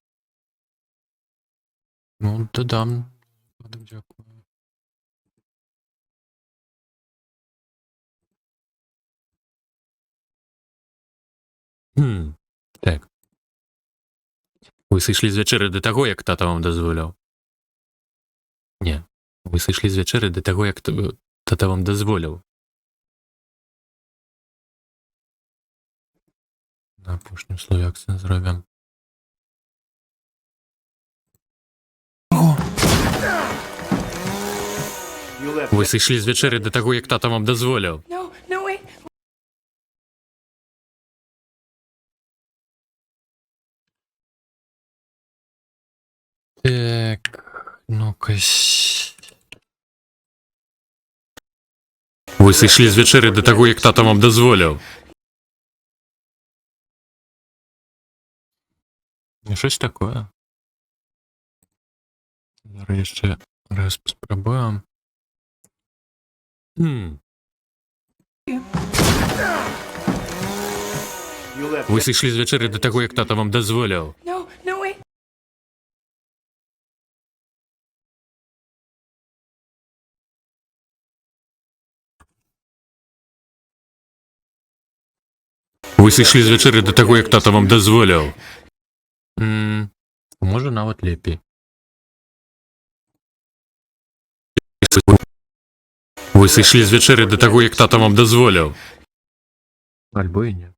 Ну, дадам. Дзякую. Так. Вы сышлі з вячэры да таго, як тата вам дазволяў. Не. Вы сышлі з вячэры да таго, як тата вам дазволіў. На апошнім слове акцент зробім. You left. Ви сышлі з вячэры да таго, як тата вам дазволіў. No, no, wait. Так, ну-ка. Вы сышлі з вячэры да таго, як тата вам дазволіў. Щось такое. Зараз яшчэ раз паспрабуем. Хм. You left. Вы сышлі з вячэры да таго, як тата вам дазволіў. No, no, wait. Вы сышлі з вячэры да таго, як тата вам дазволіў. Можа нават лепей. Вы сышлі з вячэры да таго, як тата вам дазволіў. Альбо і не.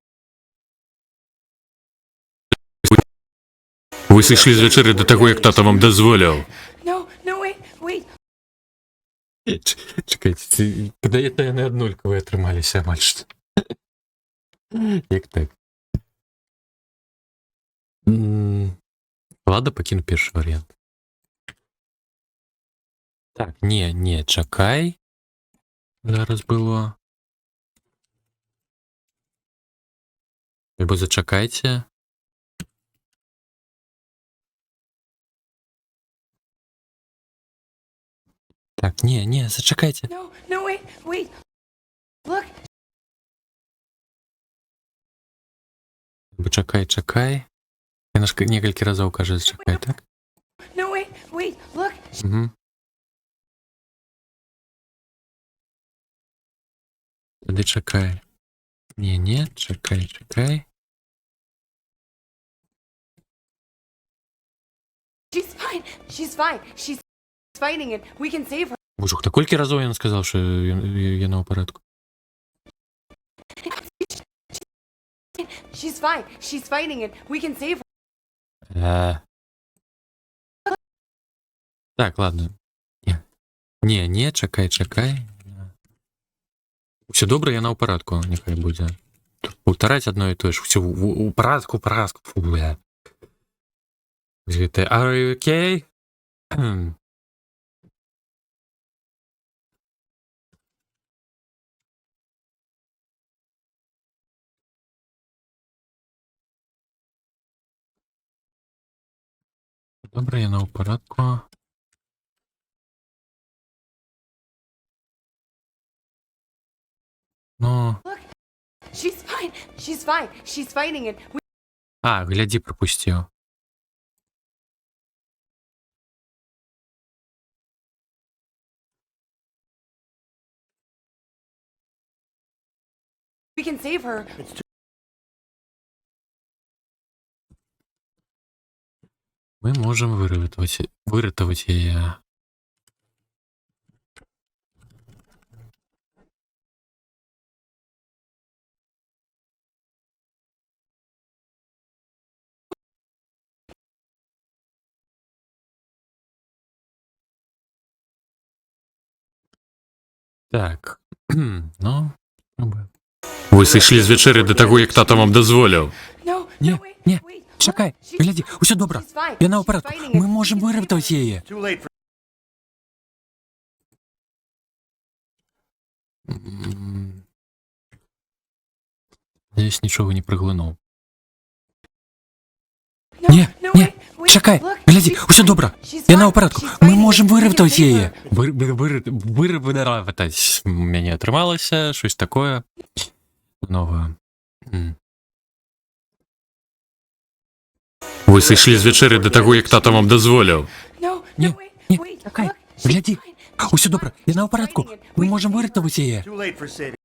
Вы сышлі з вячэры да таго, як тата вам дазволіў. No, no, wait, wait. Чекайте, падаецца, яны аднолькавыя атрымаліся амаль што. Як так? Ладно, пакіну першы варыянт. Так, не, чакай. Зараз было. Альбо зачакайце. Так, не, зачакайце. No, no, wait, wait. Look. Альбо чакай. Яна ж некалькі разоў кажа зачакай, так? No, wait, wait. Look. Угу. Тады чакай. Не, чакай. She's fine. She's fine. She's fighting it. We can save her. Боже, та колькі разоў ён сказаў, што яна ў парадку? She's fine. She's fighting it. We can save her. Так, ладно. Не, чакай. Усё добра, яна ў парадку, няхай будзе. Паўтараць адно і тое ж. Усё у парадку. Фу, бля. Гэта, are you okay? Добра, яна ў парадку. Ну... She's fine. She's fine. She's fighting it. Глядзі, прапусціў. We can save her. Мы можам выратаваць яе. Так, ну, спробуем. Вы сышлі з вячэры да таго, як тата вам дазволіў. No, Не, no, wait, не, wait. чакай, Look, she's глядзі, fine. усё добра. She's fine. Яна ў She's парадку. fighting it. Мы можам We can save выратаваць her. яе. Too late for. Здесь нічога не праглынуў. No, Не, no, не, wait, wait. чакай, Look, глядзі, she's усё fine. добра. She's Яна ў fine. парадку. She's Мы fighting можам it. We can выратаваць save яе. her. Выратаваць. У мяне атрымалася, щось такое. Новае. Вы сышлі з вячэры да таго, як тата вам дазволіў. No, Не, no, wait, не, wait. чакай, Look, she's глядзі. fine. Усё добра, яна ў парадку. Fighting it. Мы We можам can save her. выратаваць яе. Too late for saving.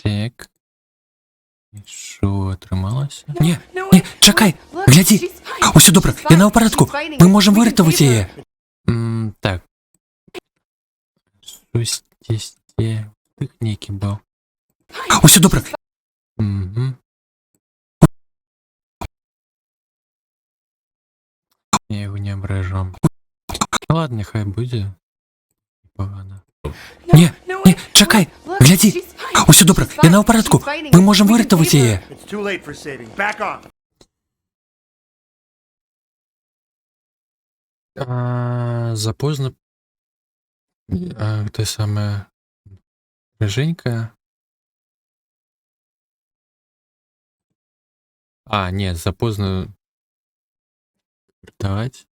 Так. І що атрымалася? No, Не, no, не, wait, чакай, wait. Look, глядзі. she's fine. Усё добра, She's яна ў fine. парадку. She's fighting Мы it. можам We can выратаваць save яе. her. Так. Щось здесь тых нейкі быў. Усё добра. врежем. Ладно, нехай буде. Погано. Ні, ні, чекай, гляді. Усе добре, я на апаратку. Ми можемо врятувати її. It's too late for saving. Back off. Запоздно. Те саме Женька. Ні, запоздно вертовать.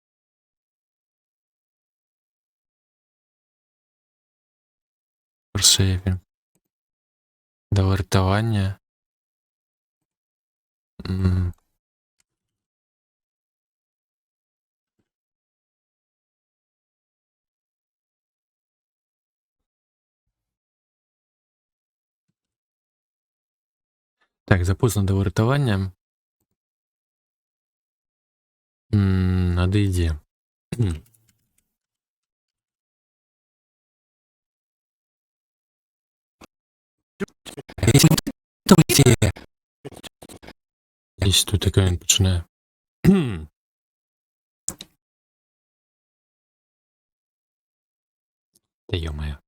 Форсейвінг. До вартування. Так, запоздно до вартування. Надо йти. Врятувати її. Десь тут таке він починає. Та йо-моє.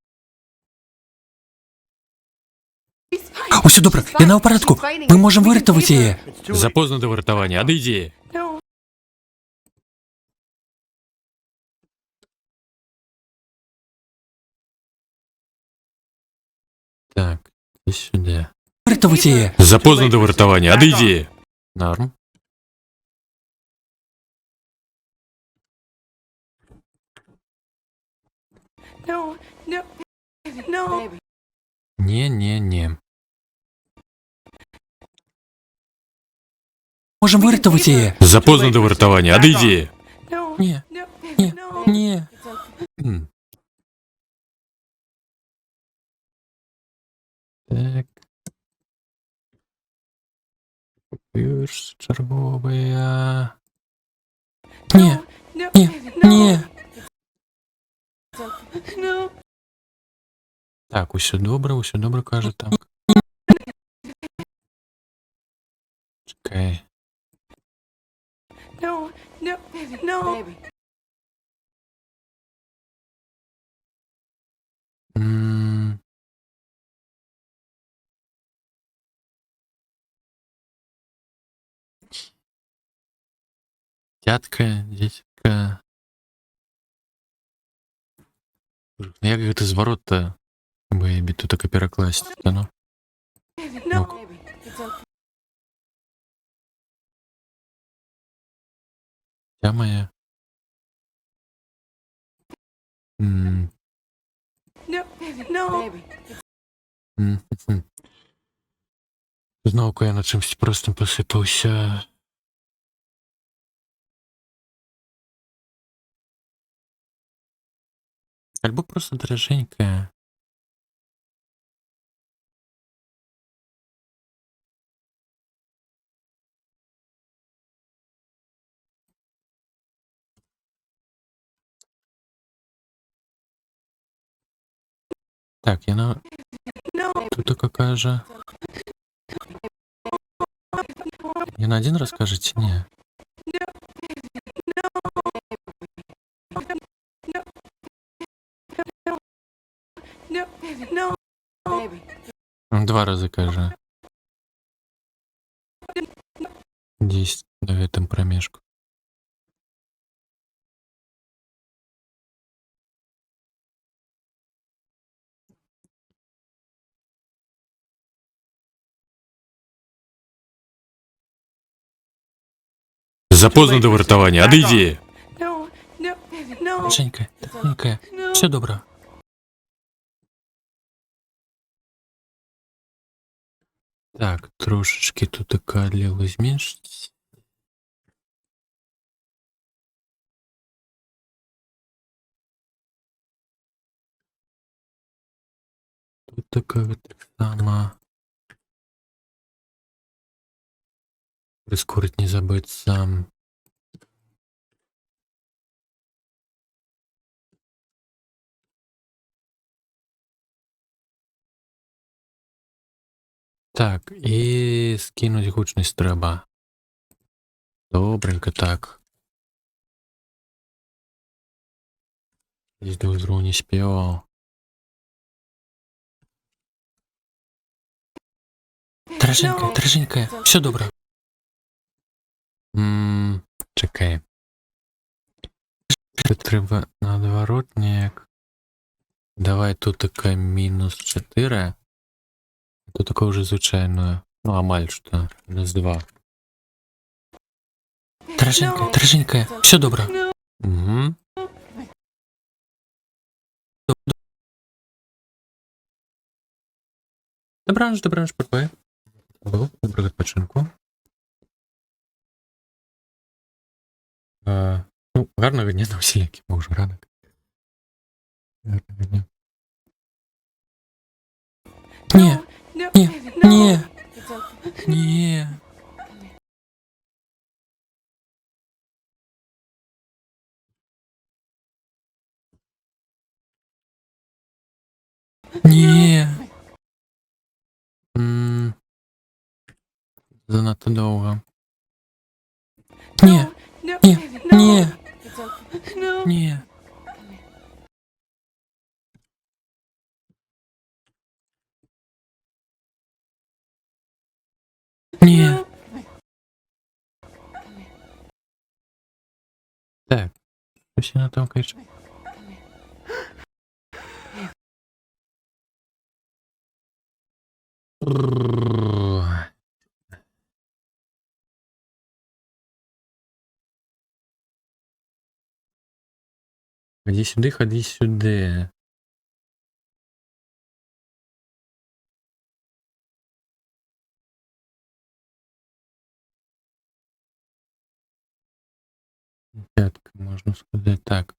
Усе добре, я на апаратку. Ми можемо врятувати її. It's too late. Запоздно до вартування, одійди. No. Так, і сюди. Врятувати її. Запоздно до вартування, одійди. Норм. No. No. No. Ні. Можемо врятувати її. Запоздно до вартування, одійди. No. Ні. No. Ні. No. Ні. Так. Пірс черговий. Ні. No. Ні. No. Ні. No. Так, усе добре, каже так. Чекай. No. No. No. М. Дядька. Як гэта зварот-то? Бэйбі, тут так і перакласці, та ну. No. Я моя. No. No. Знову я на чимсь простым посипався. Альбо просто дороженька. Так, яна No. тут какая же? Яна один раз кажете? Не. No. No. Два раза каже. 10 на этом промежку. Запоздно до вартування, одійди. No. No. No. Женька, все добре. Так, трошечки тут така ліво зменшить. Тут така так само. Прискорить не забыть сам. Так, і скинуть гучність треба. Добренько так. Здесь друг другу не спевал. Драженька, все добре. Чекай. Тут треба наоборот ніяк. Давай тут така мінус 4. Тут така вже звичайною. Ну, амаль що. Мінус 2. Драженька, все добре. Угу. Добраніч, ПП. Доброго відпочинку. Ну, гарного дня на усілякі, бо вже ранок. Гарного дня. Ні, No, ні, no. ні, It's okay. ні. Ні. Занадто довго. Ні, No, ні, no. ні, It's okay. No. ні. Ні. Так. Щось я на тому кажу. Ходи сюди. Пятка, можна сказати так.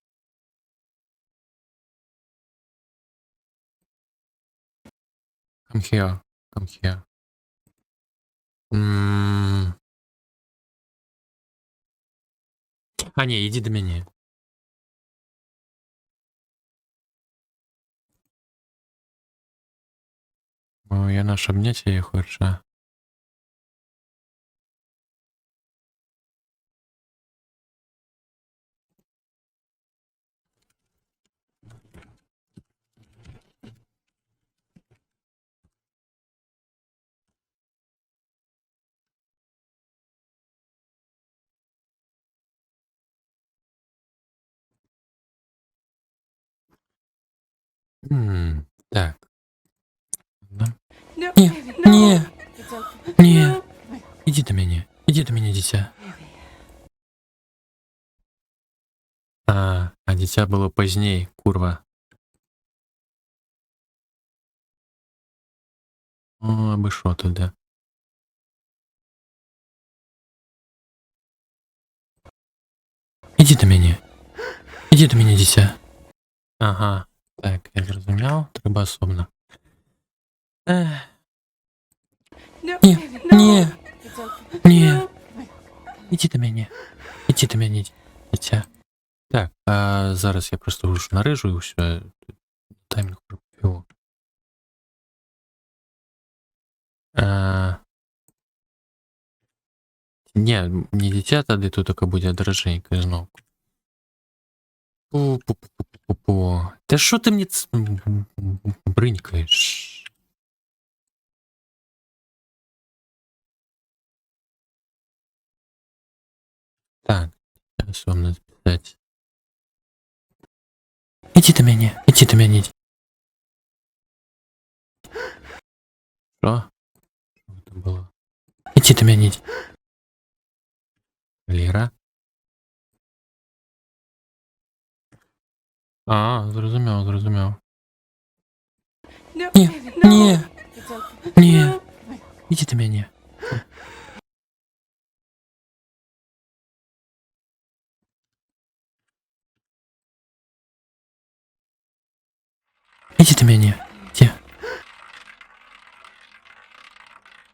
Come here. Come here. А, ні, іди до мене. О, я наш обнять її хочу. Так. Ладно. No, Ні, no. ні, It's okay. ні. Іди до мене, дитя. А дитя було пізніше, курва. О, аби що туди. Іди до мене, дитя. Ага. Так, я зрозумів. Треба особливо. Ех. No, Ні, no. ні, It's okay. ні. Іди до мене, дитя. Так, а зараз я просто рушу нарежу і все. Таймінг пропив. Ні, не дитя тоді тут таке буде дороженьке знов. Пу-пу-пу-пу-пу-пу. Та що ти мені бринькаєш? Так, зараз вам написати. Іди до мене. Що? Що це було? Іди до мене. Ліра? А, зрозумів. No, Ні, no. ні, It's okay. ні. Іди до мене. Іди до мене.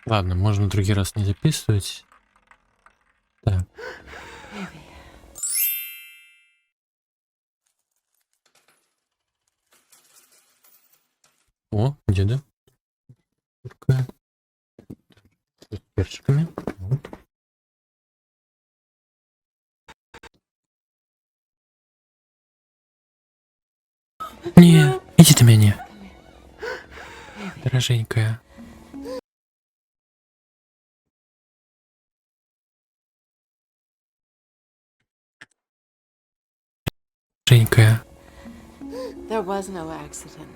Ладно, можно другий раз не записывать. Так. О, деда. Такая. С перчиками. Вот. Не, иди ты меня. Дороженькая. Женькая. There was no accident.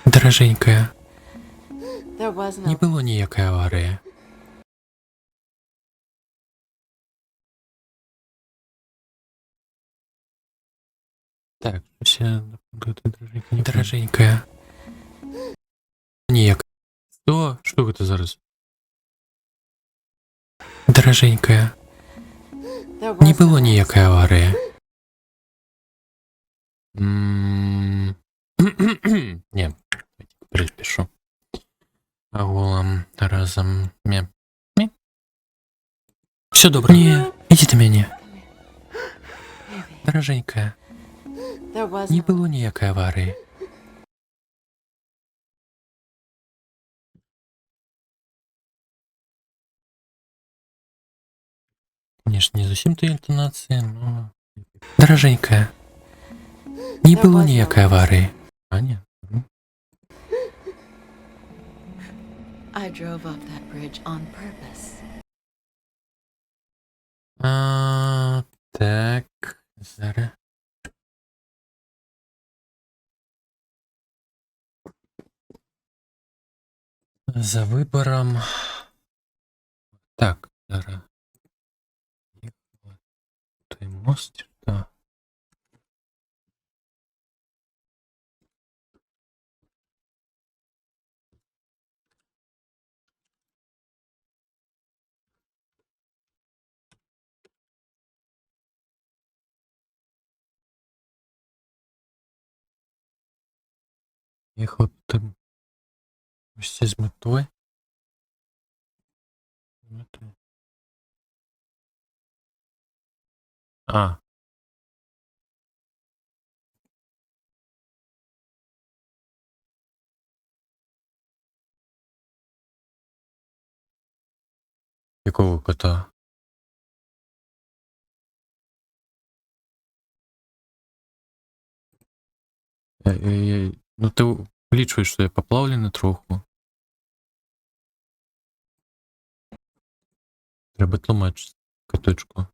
Дороженькая. There was Не no. было ніякої аварії. Так, все, дороженька, не Дороженькая. Ніяк. Що це зараз? Дороженькая. There Не was было no ніякої аварії. Не, перепишу. Агулом разом. Все добре. Не, иди ты меня. Дороженькая. There was Не no. было ніякої аварії. Конечно, не зовсім тої інтонації, но... Дороженькая. Не было ніякої аварії. А, ні. I drove up that bridge on purpose. Так, зараз. За вибором. Так, зараз. Той мост, що? Їхав там ось з метою. А. Якого кота? Ну ти влічуєш, що я поплавлений трохи. Треба тлумачити каточку.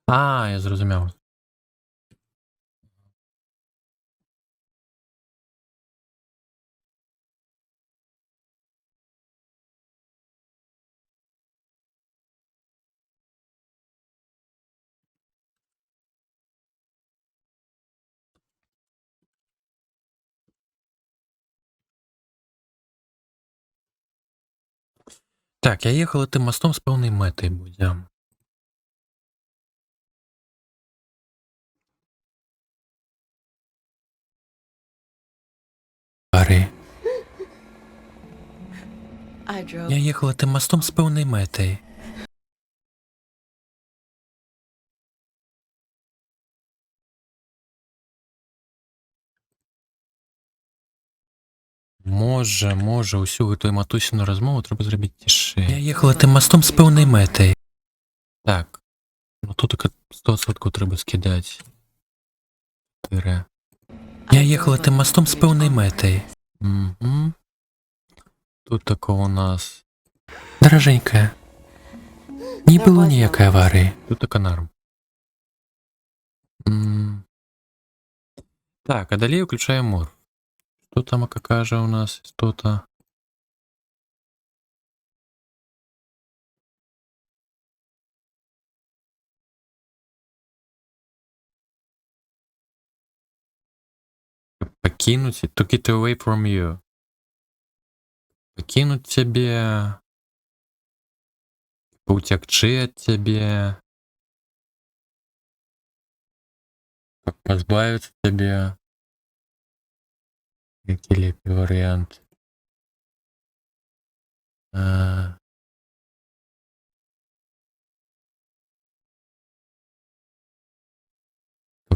А, я зрозумів. Так, я їхав тим мостом з повною метою будем. Аварії. I drove. Я їхала тим мостом з певною метою. Може, усю ту матусину розмову треба зробити тише. Я їхала тим мостом з певною метою. Так. Ну тут таке 100% треба скидати. Тире. Я їхала тим мостом з певною метою. Угу. Тут таке у нас. Дороженькая. Не було ніякої аварії. Тут така норм. Так, а далі включаємо морф. Що там, яка каже у нас істота? Покинуть, to get away from you. Покинуть тебе, утекчи от тебе, позбавиться от тебе. Який лепий варіант.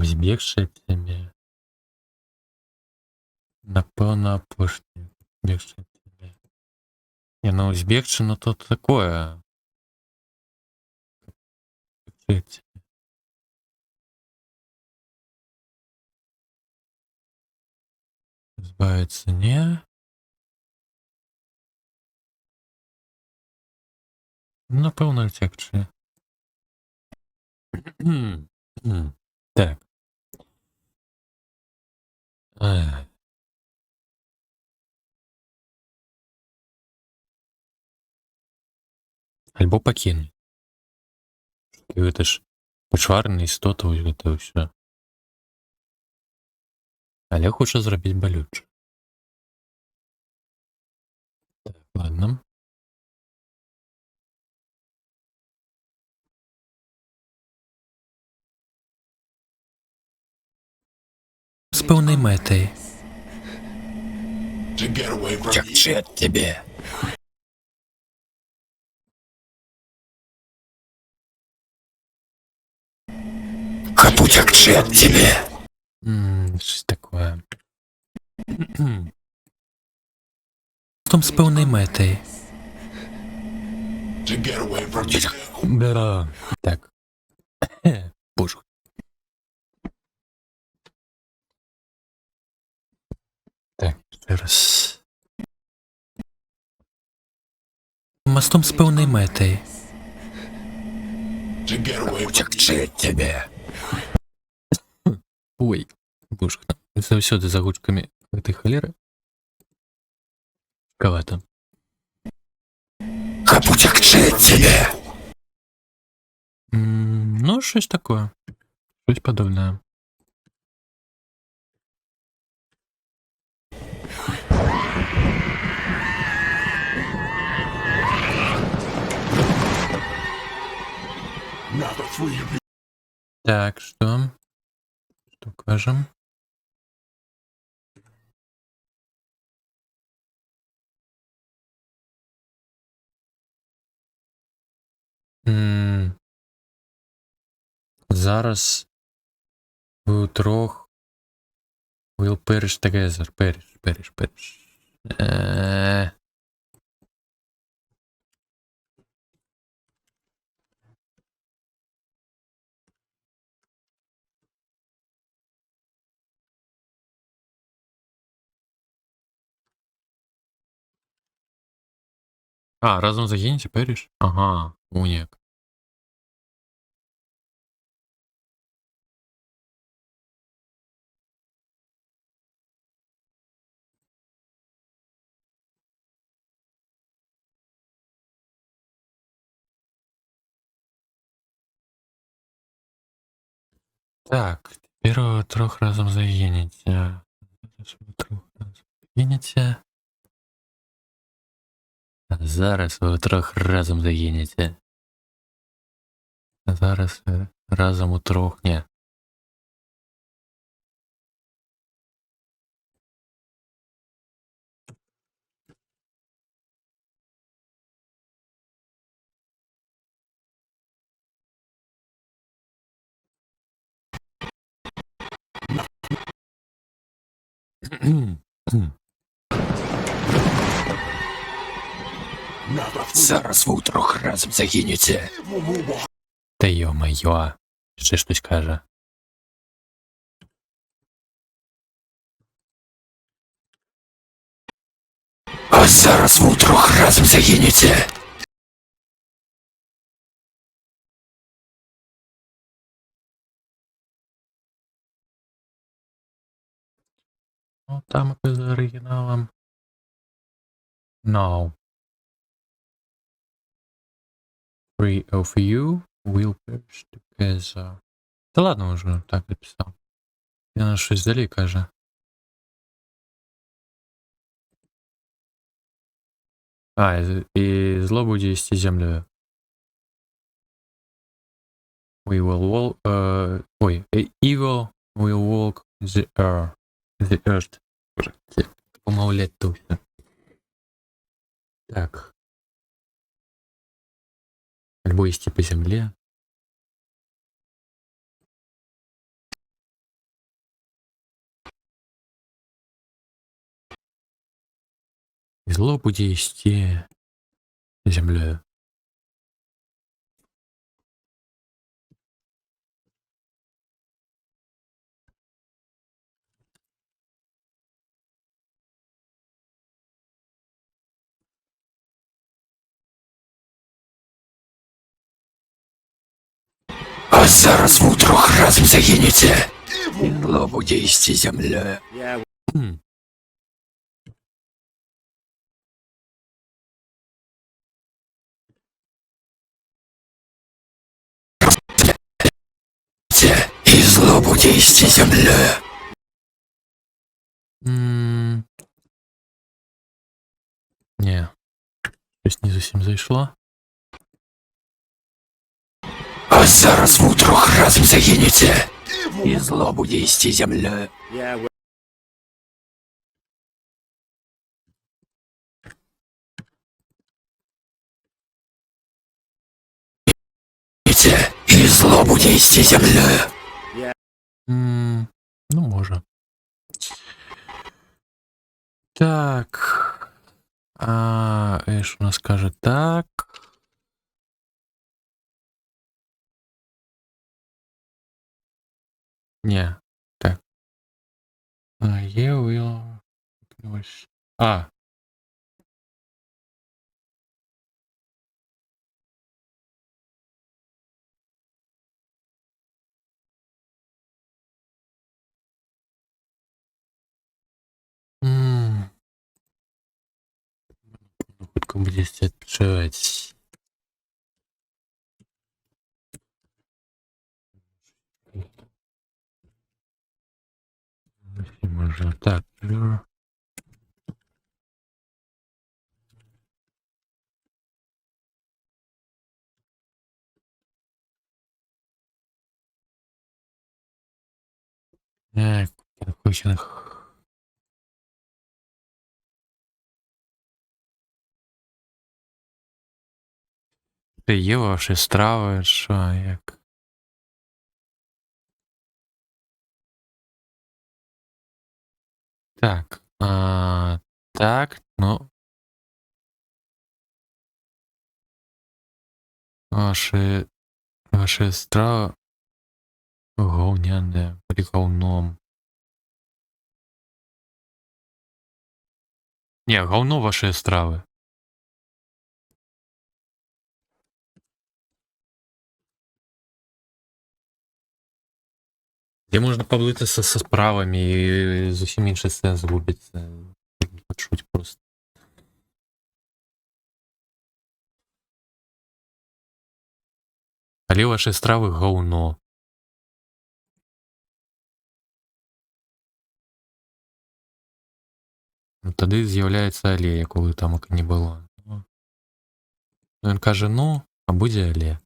Збігши тебе. Напевно, опошні. Збігши тебе. Не, ну збігши, ну то такое. Жить. Збавиться не. Ну, напевно, тягче. Так. Ай. Альбо пакінуть. Гэта ж пачварная істота, вось гэта ўсё. Але хоча зрабіць балюча. Так, ладно. З певною метою. Тягчи от тебе. Хочу тягчи от тебе. Щось такое. Том з певною метою. Да. Так. Боже. Так, ще раз. Мостом з певною метою. Тягчи от тебе. Ой, боже. Заўсёды за гучкамі гэтай халеры. Кавата. Хочу тягчи от тебе. Ну, щось такое. Щось подобное. Так, что? Что кажем? Зараз ви утрох will perish together. Perish. А, разом загинете, perish? Ага, уник. Так, теперь вы трох разом загинете. Загинете. Зараз ви трох разом загинете. Зараз ви разом утрох, не. Зараз ви утрох разом загинете. Та йо-моє, ще щось каже. А зараз ви утрох разом загинете. Ну, там з оригіналом. No. Three of you will perish together. Та ладно уже, так написав. Я на щось далі каже. А, і зло буде їсти землю. We will walk... evil will walk the earth. The earth. Помовлять тут. Так. Альбо їсти по землі. І зло буде їсти землею. А зараз ви трох разом загинете. І зло буде їсти землею. Yeah, Хм. І зло буде їсти землею. М. Не. Щось не зовсім зайшло. А зараз ви трох разом загинете. І зло буде їсти землею. yeah. І зло буде їсти землею. М. Ну, може. Так. Эш у нас каже так. Не, так. Є will. Ось. Хутко буде отвечать. Можно так. Хочених. Це є ваші страви, що як? Так, так, ну. Ваші страви говняне, говном. Не, говно ваші страви. Де можна поблитися со справами і зовсім інший сенс губиться. Почуть просто. Але ваші страви говно. Ну, тоді з'являється алея, коли там не було. Ну, він каже, ну, а буде алея.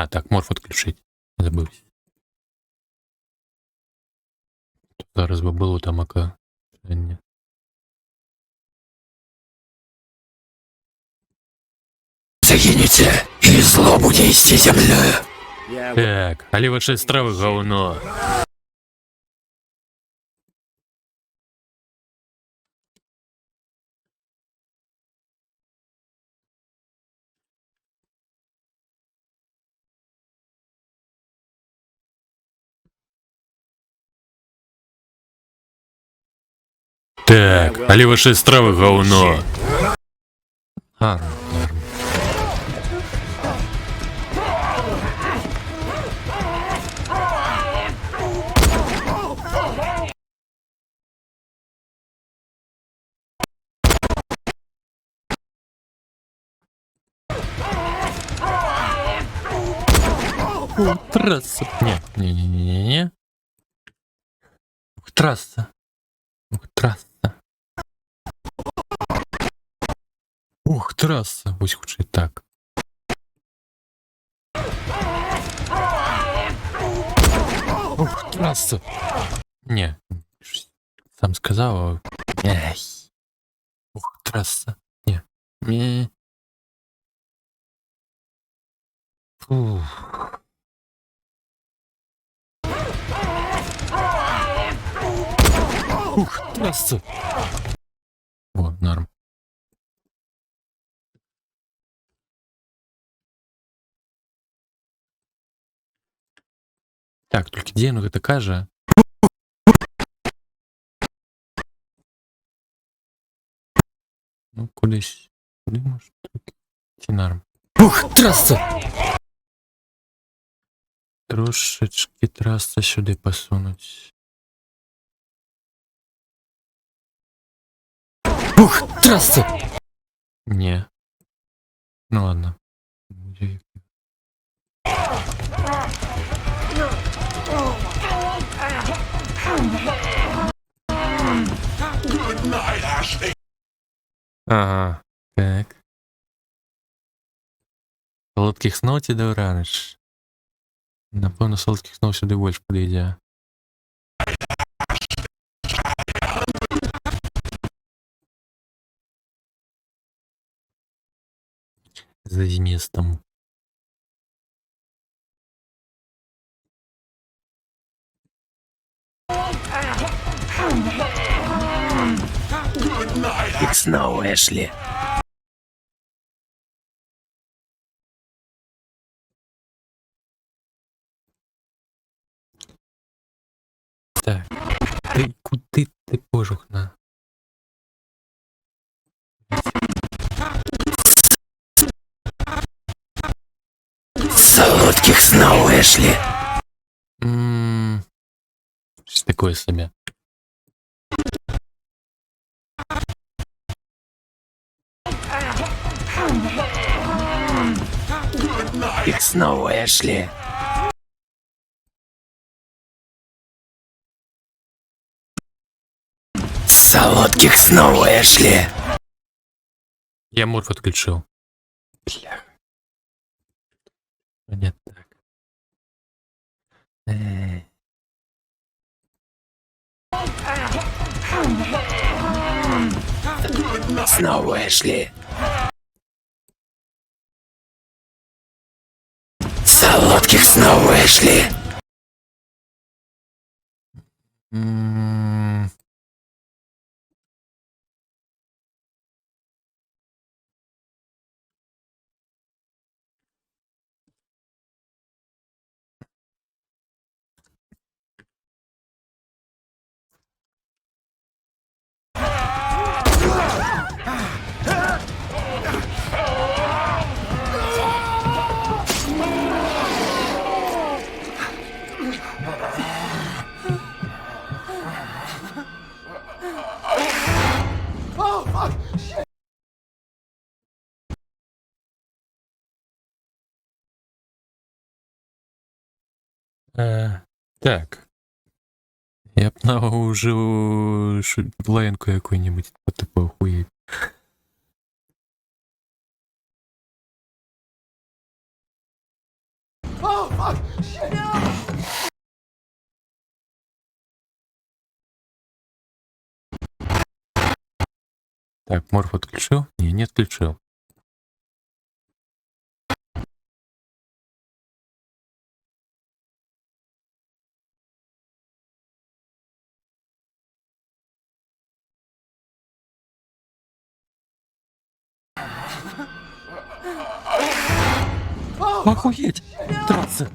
Так, морф відключить. Забився. Зараз би було там ака. Ні. Загинете. І зло буде їсти землею. Yeah, Так, але ваші страви говно. Так, але ваші страви говно. Гарно, гарно. Трасса. Не. Трасса. Трасса. Ух, трасса. Ось хоч і так. Ух, трасса. Не. Сам сказав. Ей. Ух, трасса. Не. Фух. Ух, трасса. О, норм. Так, только где ну гэта кажа? Ну, кудись. Куди може тут? Ці норм. Ух, трасса! Трошечки траса сюди посунуть. Ух, трасса! Не. Ну ладно. Ага, так. Солодких снов ці добраніч. Напевно, солодких снов сюди більше підійде. За Денистом. Их снова Эшли. Так. Ти куди ти пожухна? Солодких снов Эшли. Щось такое собі. Их снова Эшли. Солодких снов Эшли. Я морф отключил. Бля. Не так. Снова Эшли. Солодких снов Эшли. Так. Я б уже лаянку какую-нибудь тупо охуеть. Так, морф отключил? Не отключил. Охуеть! Трасса!